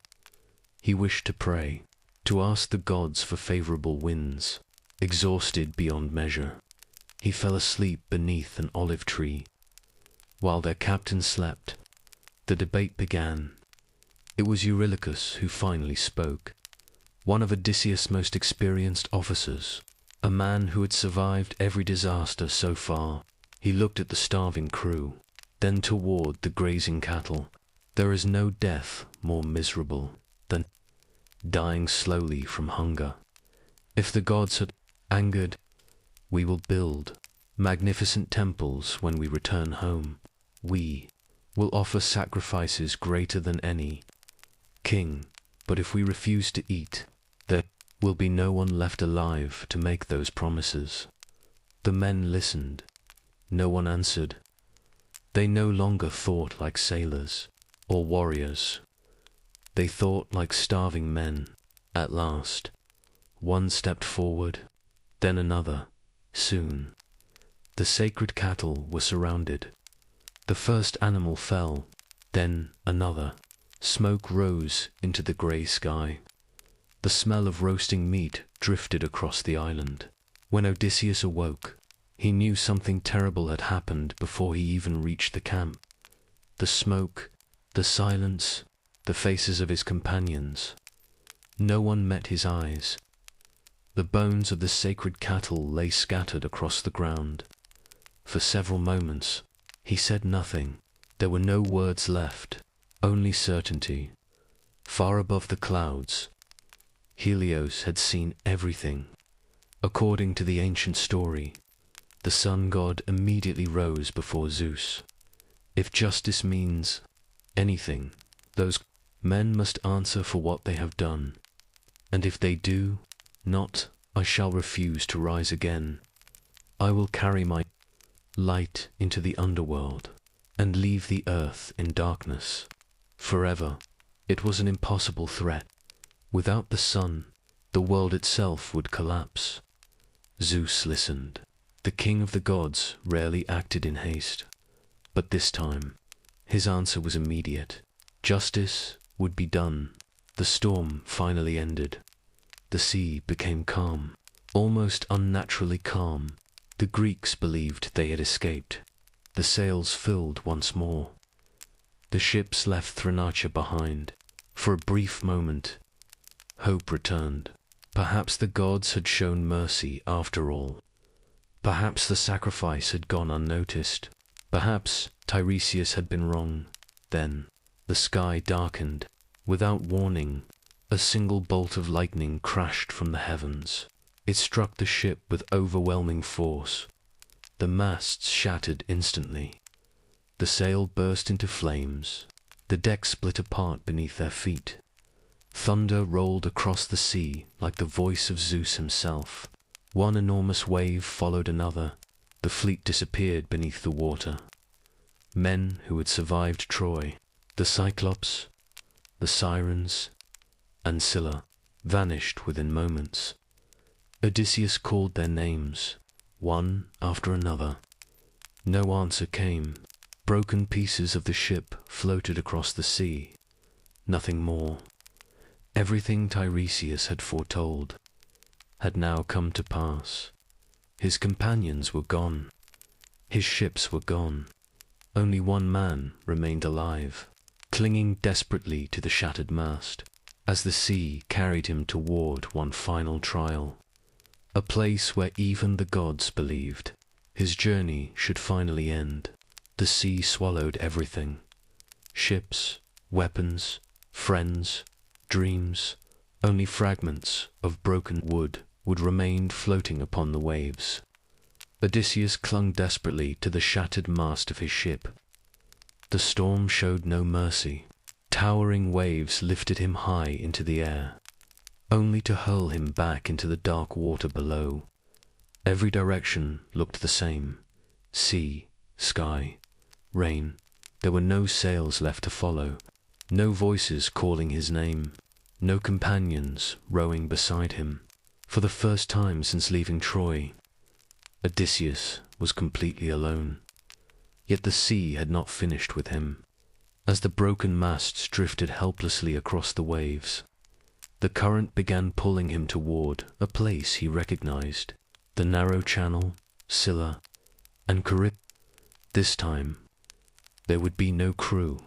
He wished to pray, to ask the gods for favorable winds. Exhausted beyond measure, he fell asleep beneath an olive tree. While their captain slept, the debate began. It was Eurylochus who finally spoke, one of Odysseus' most experienced officers, a man who had survived every disaster so far. He looked at the starving crew, then toward the grazing cattle. There is no death more miserable than dying slowly from hunger. If the gods had angered, we will build magnificent temples when we return home. We will offer sacrifices greater than any king, but if we refuse to eat, there will be no one left alive to make those promises. The men listened. No one answered. They no longer thought like sailors or warriors. They thought like starving men. At last, one stepped forward, then another. Soon, the sacred cattle were surrounded. The first animal fell, then another. Smoke rose into the grey sky. The smell of roasting meat drifted across the island. When Odysseus awoke, he knew something terrible had happened before he even reached the camp. The smoke, the silence, the faces of his companions. No one met his eyes. The bones of the sacred cattle lay scattered across the ground. For several moments, he said nothing. There were no words left, only certainty. Far above the clouds, Helios had seen everything. According to the ancient story, the sun god immediately rose before Zeus. If justice means anything, those men must answer for what they have done. And if they do not, I shall refuse to rise again. I will carry my light into the underworld and leave the earth in darkness forever. It was an impossible threat. Without the sun, the world itself would collapse. Zeus listened. The king of the gods rarely acted in haste, but this time, his answer was immediate. Justice would be done. The storm finally ended. The sea became calm, almost unnaturally calm. The Greeks believed they had escaped. The sails filled once more. The ships left Thrinacia behind. For a brief moment, hope returned. Perhaps the gods had shown mercy after all. Perhaps the sacrifice had gone unnoticed. Perhaps Tiresias had been wrong. Then, the sky darkened. Without warning, a single bolt of lightning crashed from the heavens. It struck the ship with overwhelming force. The masts shattered instantly. The sail burst into flames. The deck split apart beneath their feet. Thunder rolled across the sea like the voice of Zeus himself. One enormous wave followed another. The fleet disappeared beneath the water. Men who had survived Troy, the Cyclops, the Sirens, and Scylla, vanished within moments. Odysseus called their names, one after another. No answer came. Broken pieces of the ship floated across the sea. Nothing more. Everything Tiresias had foretold had now come to pass. His companions were gone. His ships were gone. Only one man remained alive, clinging desperately to the shattered mast, as the sea carried him toward one final trial. A place where even the gods believed his journey should finally end. The sea swallowed everything. Ships, weapons, friends, dreams. Only fragments of broken wood would remain floating upon the waves. Odysseus clung desperately to the shattered mast of his ship. The storm showed no mercy. Towering waves lifted him high into the air, only to hurl him back into the dark water below. Every direction looked the same: sea, sky, rain. There were no sails left to follow, no voices calling his name, no companions rowing beside him. For the first time since leaving Troy, Odysseus was completely alone. Yet the sea had not finished with him. As the broken masts drifted helplessly across the waves, the current began pulling him toward a place he recognized: the narrow channel, Scylla, and Charybdis. This time, there would be no crew,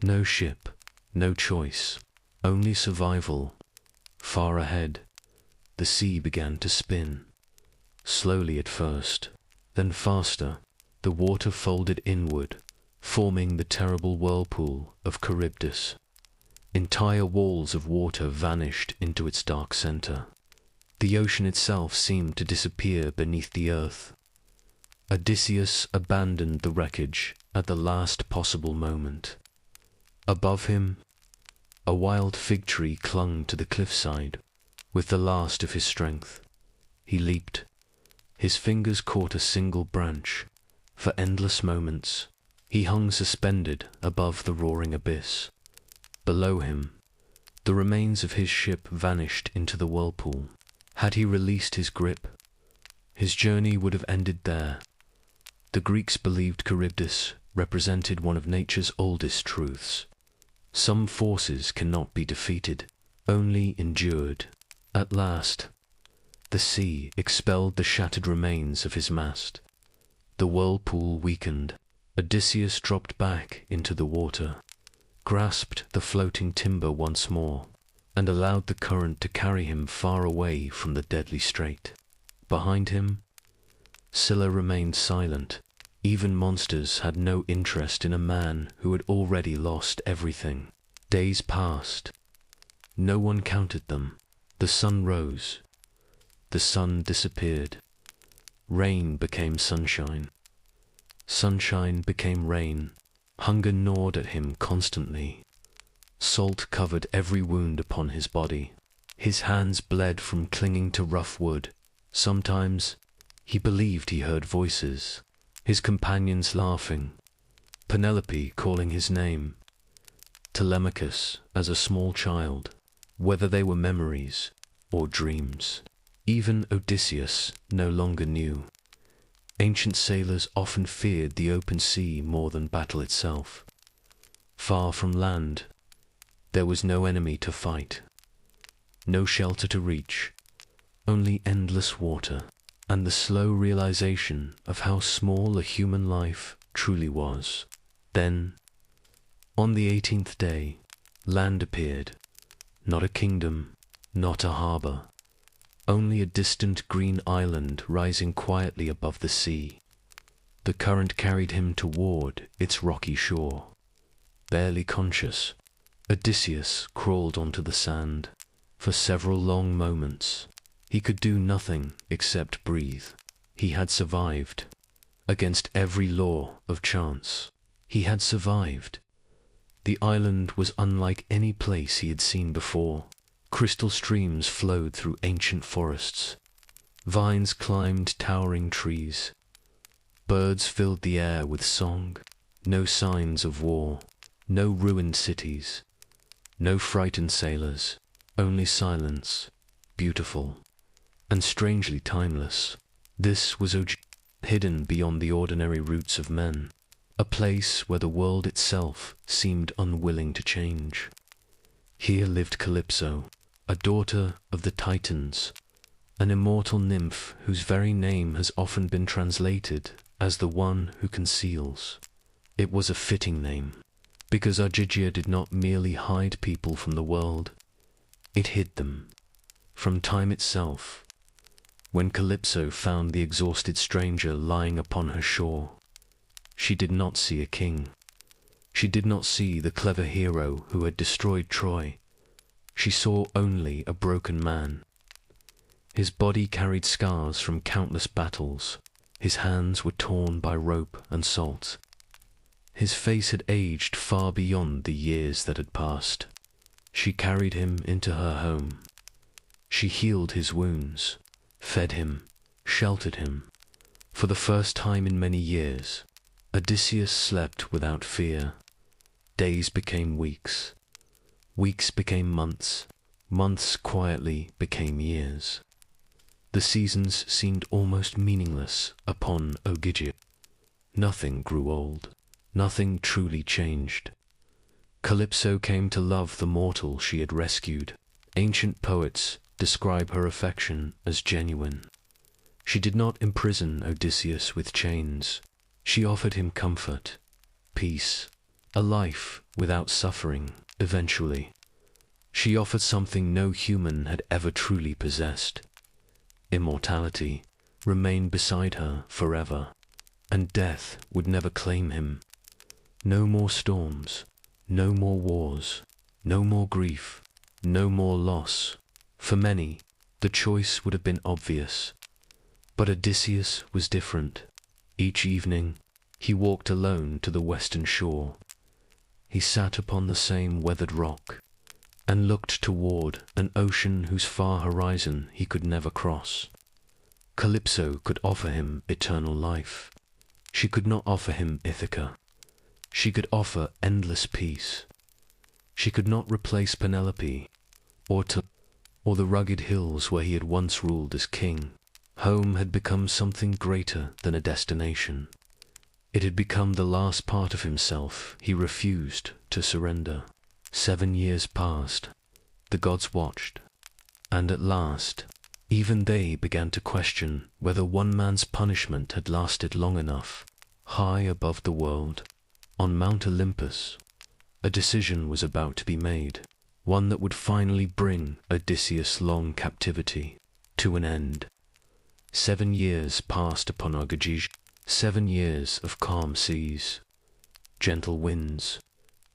no ship, no choice, only survival. Far ahead, the sea began to spin, slowly at first, then faster. The water folded inward, forming the terrible whirlpool of Charybdis. Entire walls of water vanished into its dark center. The ocean itself seemed to disappear beneath the earth. Odysseus abandoned the wreckage at the last possible moment. Above him, a wild fig tree clung to the cliffside with the last of his strength. He leaped. His fingers caught a single branch. For endless moments, he hung suspended above the roaring abyss. Below him, the remains of his ship vanished into the whirlpool. Had he released his grip, his journey would have ended there. The Greeks believed Charybdis represented one of nature's oldest truths. Some forces cannot be defeated, only endured. At last, the sea expelled the shattered remains of his mast. The whirlpool weakened. Odysseus dropped back into the water, grasped the floating timber once more, and allowed the current to carry him far away from the deadly strait. Behind him, Scylla remained silent. Even monsters had no interest in a man who had already lost everything. Days passed. No one counted them. The sun rose. The sun disappeared. Rain became sunshine. Sunshine became rain. Hunger gnawed at him constantly. Salt covered every wound upon his body. His hands bled from clinging to rough wood. Sometimes he believed he heard voices, his companions laughing, Penelope calling his name, Telemachus as a small child, whether they were memories or dreams. Even Odysseus no longer knew. Ancient sailors often feared the open sea more than battle itself. Far from land, there was no enemy to fight, no shelter to reach, only endless water, and the slow realization of how small a human life truly was. Then, on the 18th day, land appeared, not a kingdom, not a harbor, only a distant green island rising quietly above the sea. The current carried him toward its rocky shore. Barely conscious, Odysseus crawled onto the sand. For several long moments, he could do nothing except breathe. He had survived. Against every law of chance, he had survived. The island was unlike any place he had seen before. Crystal streams flowed through ancient forests. Vines climbed towering trees. Birds filled the air with song. No signs of war, no ruined cities, no frightened sailors, only silence, beautiful and strangely timeless. This was hidden beyond the ordinary roots of men, a place where the world itself seemed unwilling to change. Here lived Calypso, a daughter of the Titans, an immortal nymph whose very name has often been translated as the one who conceals. It was a fitting name, because Ogygia did not merely hide people from the world, it hid them from time itself. When Calypso found the exhausted stranger lying upon her shore, she did not see a king. She did not see the clever hero who had destroyed Troy. She saw only a broken man. His body carried scars from countless battles. His hands were torn by rope and salt. His face had aged far beyond the years that had passed. She carried him into her home. She healed his wounds, fed him, sheltered him. For the first time in many years, Odysseus slept without fear. Days became weeks. Weeks became months. Months quietly became years. The seasons seemed almost meaningless upon Ogygia. Nothing grew old. Nothing truly changed. Calypso came to love the mortal she had rescued. Ancient poets describe her affection as genuine. She did not imprison Odysseus with chains. She offered him comfort, peace, a life without suffering, eventually. She offered something no human had ever truly possessed. Immortality remained beside her forever, and death would never claim him. No more storms, no more wars, no more grief, no more loss. For many, the choice would have been obvious. But Odysseus was different. Each evening, he walked alone to the western shore. He sat upon the same weathered rock, and looked toward an ocean whose far horizon he could never cross. Calypso could offer him eternal life. She could not offer him Ithaca. She could offer endless peace. She could not replace Penelope, or the rugged hills where he had once ruled as king. Home had become something greater than a destination. It had become the last part of himself he refused to surrender. 7 years passed. The gods watched. And at last, even they began to question whether one man's punishment had lasted long enough. High above the world, on Mount Olympus, a decision was about to be made, one that would finally bring Odysseus' long captivity to an end. 7 years passed upon Ogygia, 7 years of calm seas, gentle winds,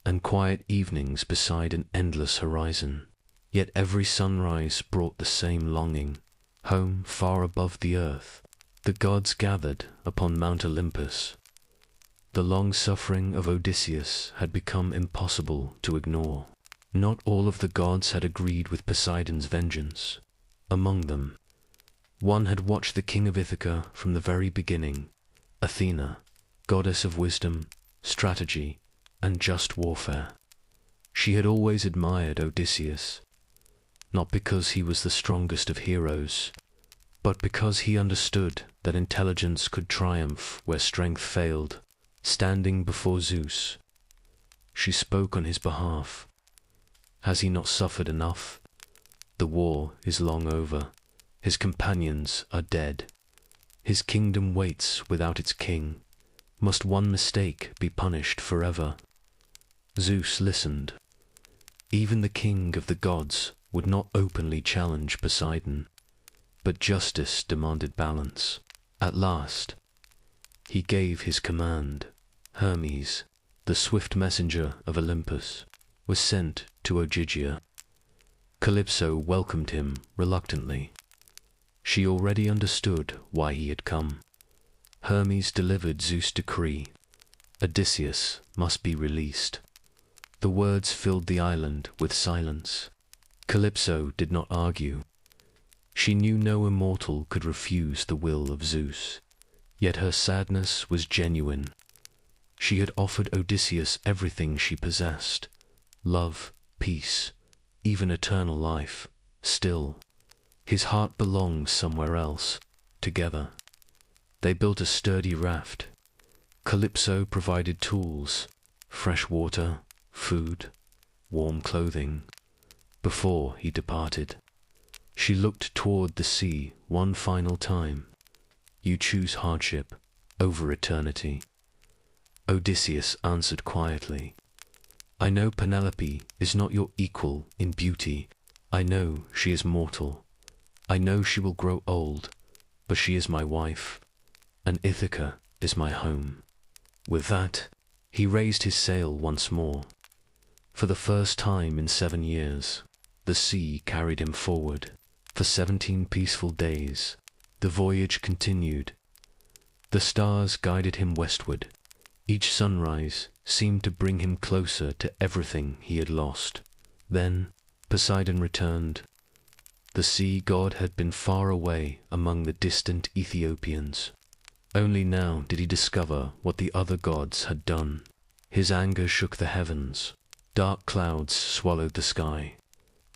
and quiet evenings beside an endless horizon. Yet every sunrise brought the same longing, home far above the earth. The gods gathered upon Mount Olympus. The long suffering of Odysseus had become impossible to ignore. Not all of the gods had agreed with Poseidon's vengeance. Among them, one had watched the King of Ithaca from the very beginning, Athena, goddess of wisdom, strategy, and just warfare. She had always admired Odysseus, not because he was the strongest of heroes, but because he understood that intelligence could triumph where strength failed. Standing before Zeus, she spoke on his behalf. Has he not suffered enough? The war is long over. His companions are dead. His kingdom waits without its king. Must one mistake be punished forever? Zeus listened. Even the king of the gods would not openly challenge Poseidon, but justice demanded balance. At last, he gave his command. Hermes, the swift messenger of Olympus, was sent to Ogygia. Calypso welcomed him reluctantly. She already understood why he had come. Hermes delivered Zeus' decree. Odysseus must be released. The words filled the island with silence. Calypso did not argue. She knew no immortal could refuse the will of Zeus. Yet her sadness was genuine. She had offered Odysseus everything she possessed, love, peace, even eternal life. Still, his heart belonged somewhere else. Together, they built a sturdy raft. Calypso provided tools, fresh water, food, warm clothing. Before he departed, she looked toward the sea one final time. You choose hardship over eternity. Odysseus answered quietly, I know Penelope is not your equal in beauty. I know she is mortal. I know she will grow old, but she is my wife, and Ithaca is my home. With that, he raised his sail once more. For the first time in 7 years, the sea carried him forward. For 17 peaceful days, the voyage continued. The stars guided him westward. Each sunrise seemed to bring him closer to everything he had lost. Then Poseidon returned. The sea god had been far away among the distant Ethiopians. Only now did he discover what the other gods had done. His anger shook the heavens. Dark clouds swallowed the sky.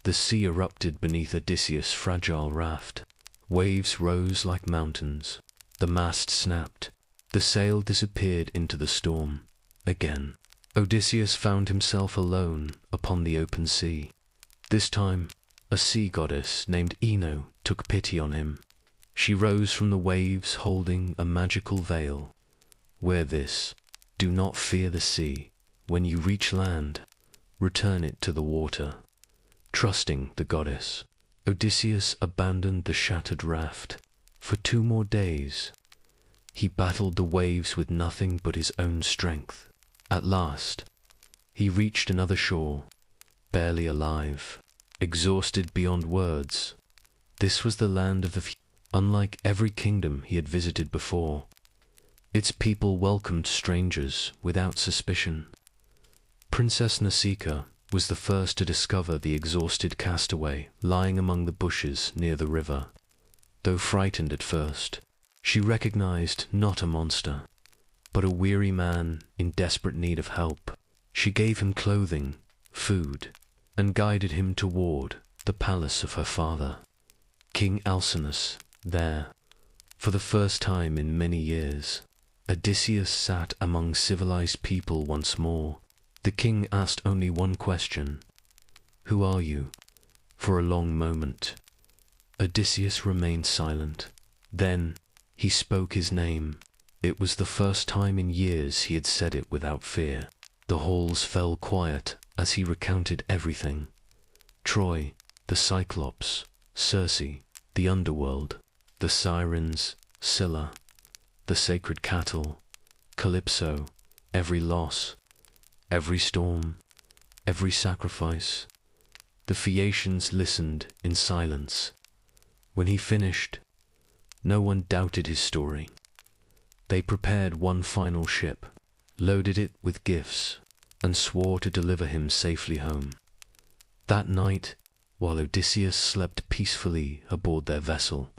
The sea erupted beneath Odysseus' fragile raft. Waves rose like mountains. The mast snapped. The sail disappeared into the storm. Again, Odysseus found himself alone upon the open sea. This time, a sea goddess named Ino took pity on him. She rose from the waves holding a magical veil. Wear this. Do not fear the sea. When you reach land, return it to the water. Trusting the goddess, Odysseus abandoned the shattered raft. For 2 more days, he battled the waves with nothing but his own strength. At last, he reached another shore, barely alive, exhausted beyond words. This was the land of the unlike every kingdom he had visited before. Its people welcomed strangers without suspicion. Princess Nausicaa was the first to discover the exhausted castaway lying among the bushes near the river. Though frightened at first, she recognized not a monster, but a weary man in desperate need of help. She gave him clothing, food, and guided him toward the palace of her father, King Alcinous. There, for the first time in many years, Odysseus sat among civilized people once more. The king asked only one question: "Who are you?" For a long moment, Odysseus remained silent. Then he spoke his name. It was the first time in years he had said it without fear. The halls fell quiet as he recounted everything. Troy, the Cyclops, Circe, the underworld, the Sirens, Scylla, the sacred cattle, Calypso, every loss, every storm, every sacrifice. The Phaeacians listened in silence. When he finished, no one doubted his story. They prepared one final ship, loaded it with gifts, and swore to deliver him safely home. That night, while Odysseus slept peacefully aboard their vessel,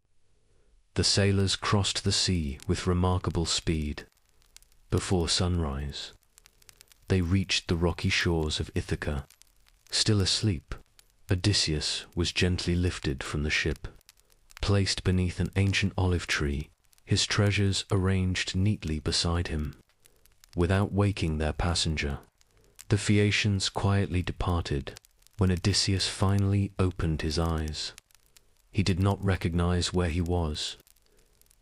the sailors crossed the sea with remarkable speed. Before sunrise, they reached the rocky shores of Ithaca. Still asleep, Odysseus was gently lifted from the ship, placed beneath an ancient olive tree, his treasures arranged neatly beside him. Without waking their passenger, the Phaeacians quietly departed. When Odysseus finally opened his eyes, he did not recognize where he was.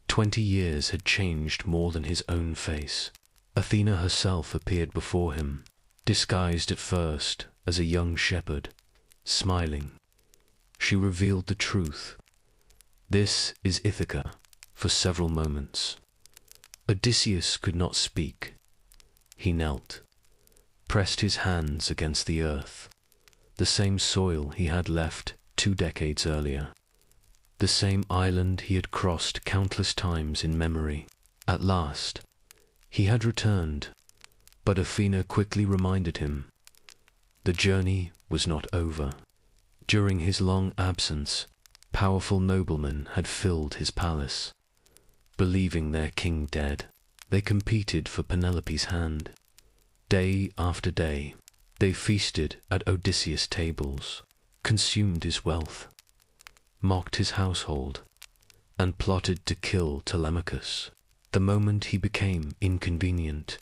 20 years had changed more than his own face. Athena herself appeared before him, disguised at first as a young shepherd. Smiling, she revealed the truth. This is Ithaca. For several moments, Odysseus could not speak. He knelt, pressed his hands against the earth, the same soil he had left 2 decades earlier, the same island he had crossed countless times in memory. At last, he had returned, but Athena quickly reminded him the journey was not over. During his long absence, powerful noblemen had filled his palace. Believing their king dead, they competed for Penelope's hand. Day after day, they feasted at Odysseus' tables, consumed his wealth, mocked his household, and plotted to kill Telemachus the moment he became inconvenient.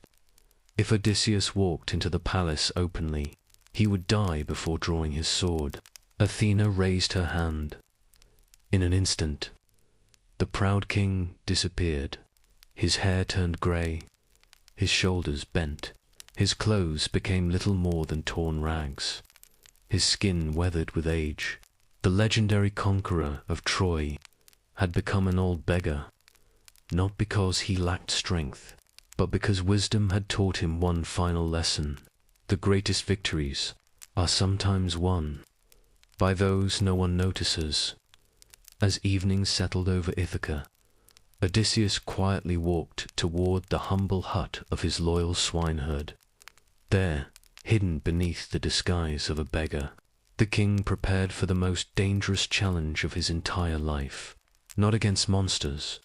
If Odysseus walked into the palace openly, he would die before drawing his sword. Athena raised her hand. In an instant, the proud king disappeared. His hair turned grey, his shoulders bent, his clothes became little more than torn rags, his skin weathered with age. The legendary conqueror of Troy had become an old beggar, not because he lacked strength, but because wisdom had taught him one final lesson. The greatest victories are sometimes won by those no one notices. As evening settled over Ithaca, Odysseus quietly walked toward the humble hut of his loyal swineherd. There, hidden beneath the disguise of a beggar, the king prepared for the most dangerous challenge of his entire life. Not against monsters,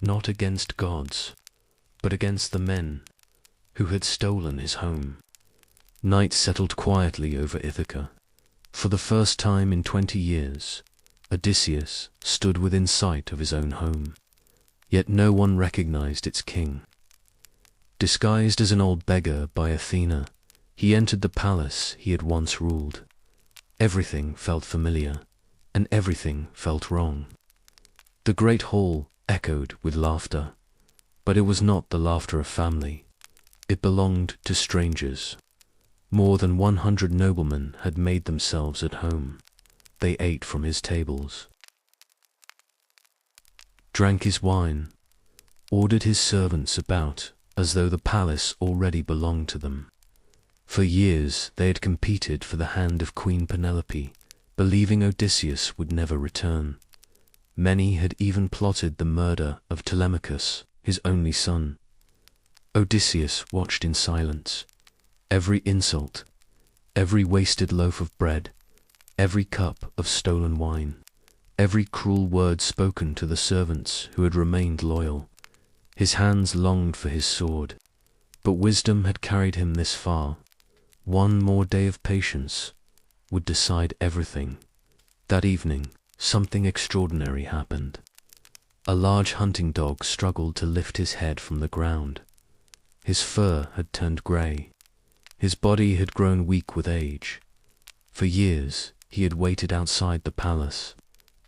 not against gods, but against the men who had stolen his home. Night settled quietly over Ithaca. For the first time in 20 years, Odysseus stood within sight of his own home. Yet no one recognized its king. Disguised as an old beggar by Athena, he entered the palace he had once ruled. Everything felt familiar, and everything felt wrong. The great hall echoed with laughter, but it was not the laughter of family. It belonged to strangers. More than 100 noblemen had made themselves at home. They ate from his tables, drank his wine, ordered his servants about as though the palace already belonged to them. For years they had competed for the hand of Queen Penelope, believing Odysseus would never return. Many had even plotted the murder of Telemachus, his only son. Odysseus watched in silence. Every insult, every wasted loaf of bread, every cup of stolen wine, every cruel word spoken to the servants who had remained loyal. His hands longed for his sword, but wisdom had carried him this far. One more day of patience would decide everything. That evening, something extraordinary happened. A large hunting dog struggled to lift his head from the ground. His fur had turned grey. His body had grown weak with age. For years, he had waited outside the palace,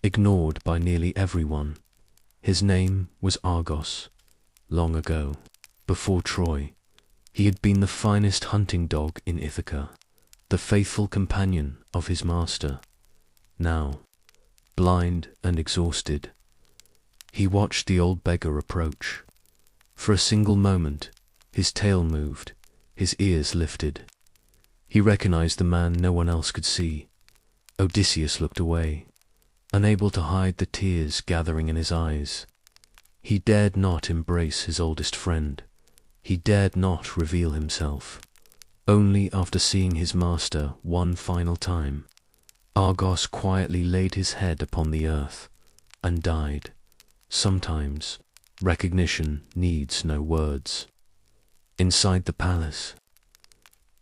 ignored by nearly everyone. His name was Argos. Long ago, before Troy, he had been the finest hunting dog in Ithaca, the faithful companion of his master. Now, blind and exhausted, he watched the old beggar approach. For a single moment, his tail moved, his ears lifted. He recognized the man no one else could see. Odysseus looked away, unable to hide the tears gathering in his eyes. He dared not embrace his oldest friend. He dared not reveal himself. Only after seeing his master one final time, Argos quietly laid his head upon the earth and died. Sometimes recognition needs no words. Inside the palace,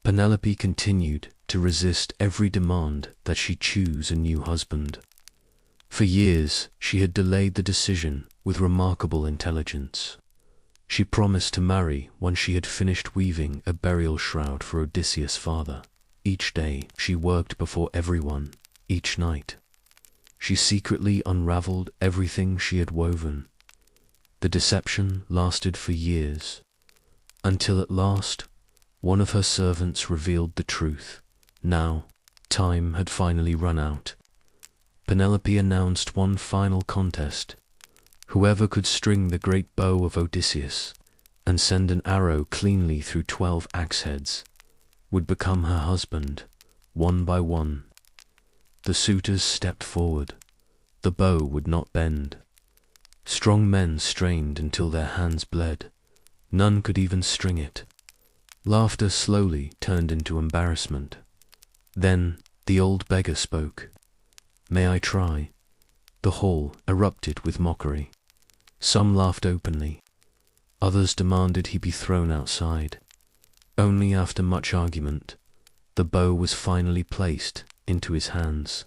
Penelope continued to resist every demand that she choose a new husband. For years she had delayed the decision with remarkable intelligence. She promised to marry when she had finished weaving a burial shroud for Odysseus' father. Each day she worked before everyone. Each night she secretly unraveled everything she had woven. The deception lasted for years, until at last one of her servants revealed the truth. Now, time had finally run out. Penelope announced one final contest. Whoever could string the great bow of Odysseus and send an arrow cleanly through 12 axe heads would become her husband, one by one. The suitors stepped forward. The bow would not bend. Strong men strained until their hands bled. None could even string it. Laughter slowly turned into embarrassment. Then the old beggar spoke. "May I try?" The hall erupted with mockery. Some laughed openly. Others demanded he be thrown outside. Only after much argument, the bow was finally placed into his hands.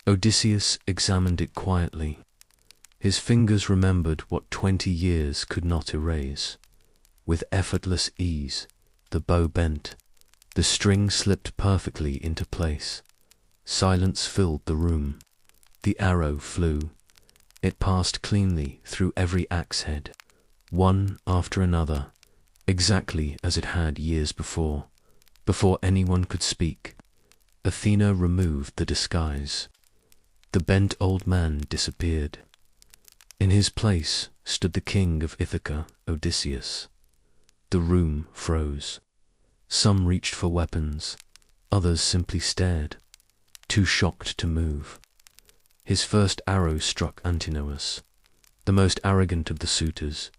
Odysseus examined it quietly. His fingers remembered what 20 years could not erase. With effortless ease, the bow bent. The string slipped perfectly into place. Silence filled the room. The arrow flew. It passed cleanly through every axe head, one after another, exactly as it had years before. Before anyone could speak, Athena removed the disguise. The bent old man disappeared. In his place stood the King of Ithaca, Odysseus. The room froze. Some reached for weapons, others simply stared, too shocked to move. His first arrow struck Antinous. the most arrogant of the suitors.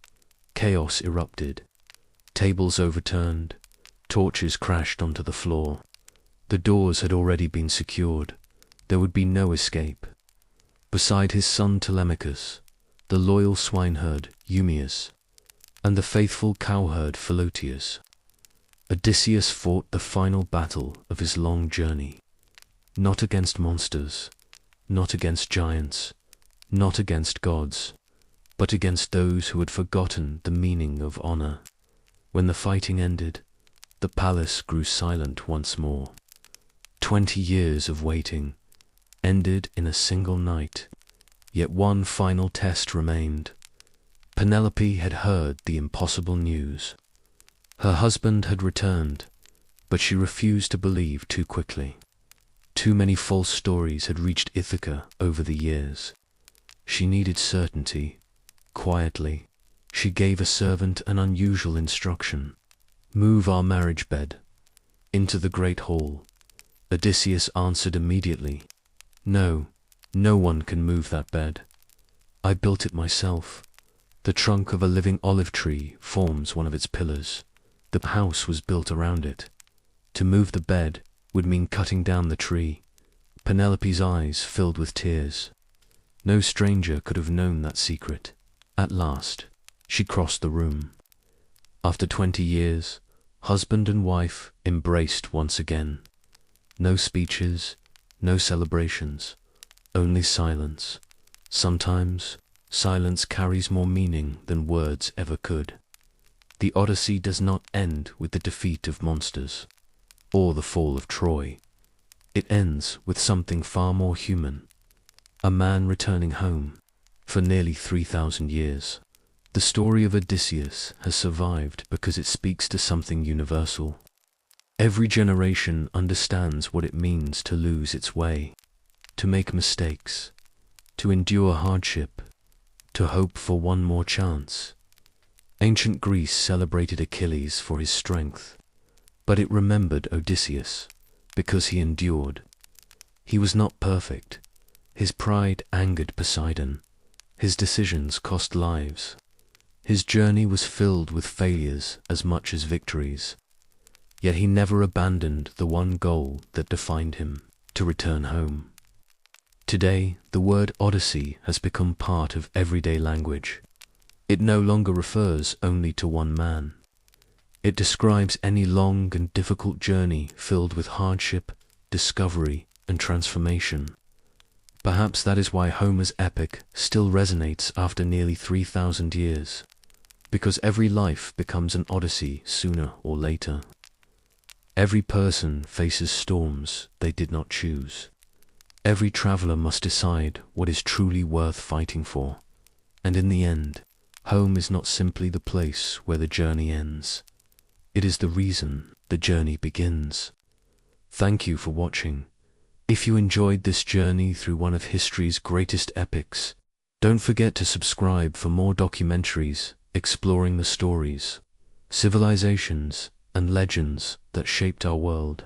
Chaos erupted. Tables overturned. Torches crashed onto the floor. The doors had already been secured. There would be no escape. Beside his son Telemachus, the loyal swineherd Eumaeus, and the faithful cowherd Philoetius, Odysseus fought the final battle of his long journey. Not against monsters, not against giants, not against gods, but against those who had forgotten the meaning of honor. When the fighting ended, the palace grew silent once more. 20 years of waiting ended in a single night, yet one final test remained. Penelope had heard the impossible news. Her husband had returned, but she refused to believe too quickly. Too many false stories had reached Ithaca over the years. She needed certainty. Quietly, she gave a servant an unusual instruction. "Move our marriage bed into the great hall." Odysseus answered immediately, "No, no one can move that bed. I built it myself. The trunk of a living olive tree forms one of its pillars. The house was built around it. To move the bed would mean cutting down the tree." Penelope's eyes filled with tears. No stranger could have known that secret. At last, she crossed the room. After 20 years, husband and wife embraced once again. No speeches, no celebrations, only silence. Sometimes, silence carries more meaning than words ever could. The Odyssey does not end with the defeat of monsters, or the fall of Troy. It ends with something far more human. A man returning home. For nearly 3,000 years, the story of Odysseus has survived because it speaks to something universal. Every generation understands what it means to lose its way, to make mistakes, to endure hardship, to hope for one more chance. Ancient Greece celebrated Achilles for his strength, but it remembered Odysseus because he endured. He was not perfect. His pride angered Poseidon. His decisions cost lives. His journey was filled with failures as much as victories. Yet he never abandoned the one goal that defined him, to return home. Today, the word Odyssey has become part of everyday language. It no longer refers only to one man. It describes any long and difficult journey filled with hardship, discovery, and transformation. Perhaps that is why Homer's epic still resonates after nearly 3,000 years, because every life becomes an Odyssey sooner or later. Every person faces storms they did not choose. Every traveler must decide what is truly worth fighting for, and in the end, home is not simply the place where the journey ends. It is the reason the journey begins. Thank you for watching. If you enjoyed this journey through one of history's greatest epics, don't forget to subscribe for more documentaries exploring the stories, civilizations, and legends that shaped our world.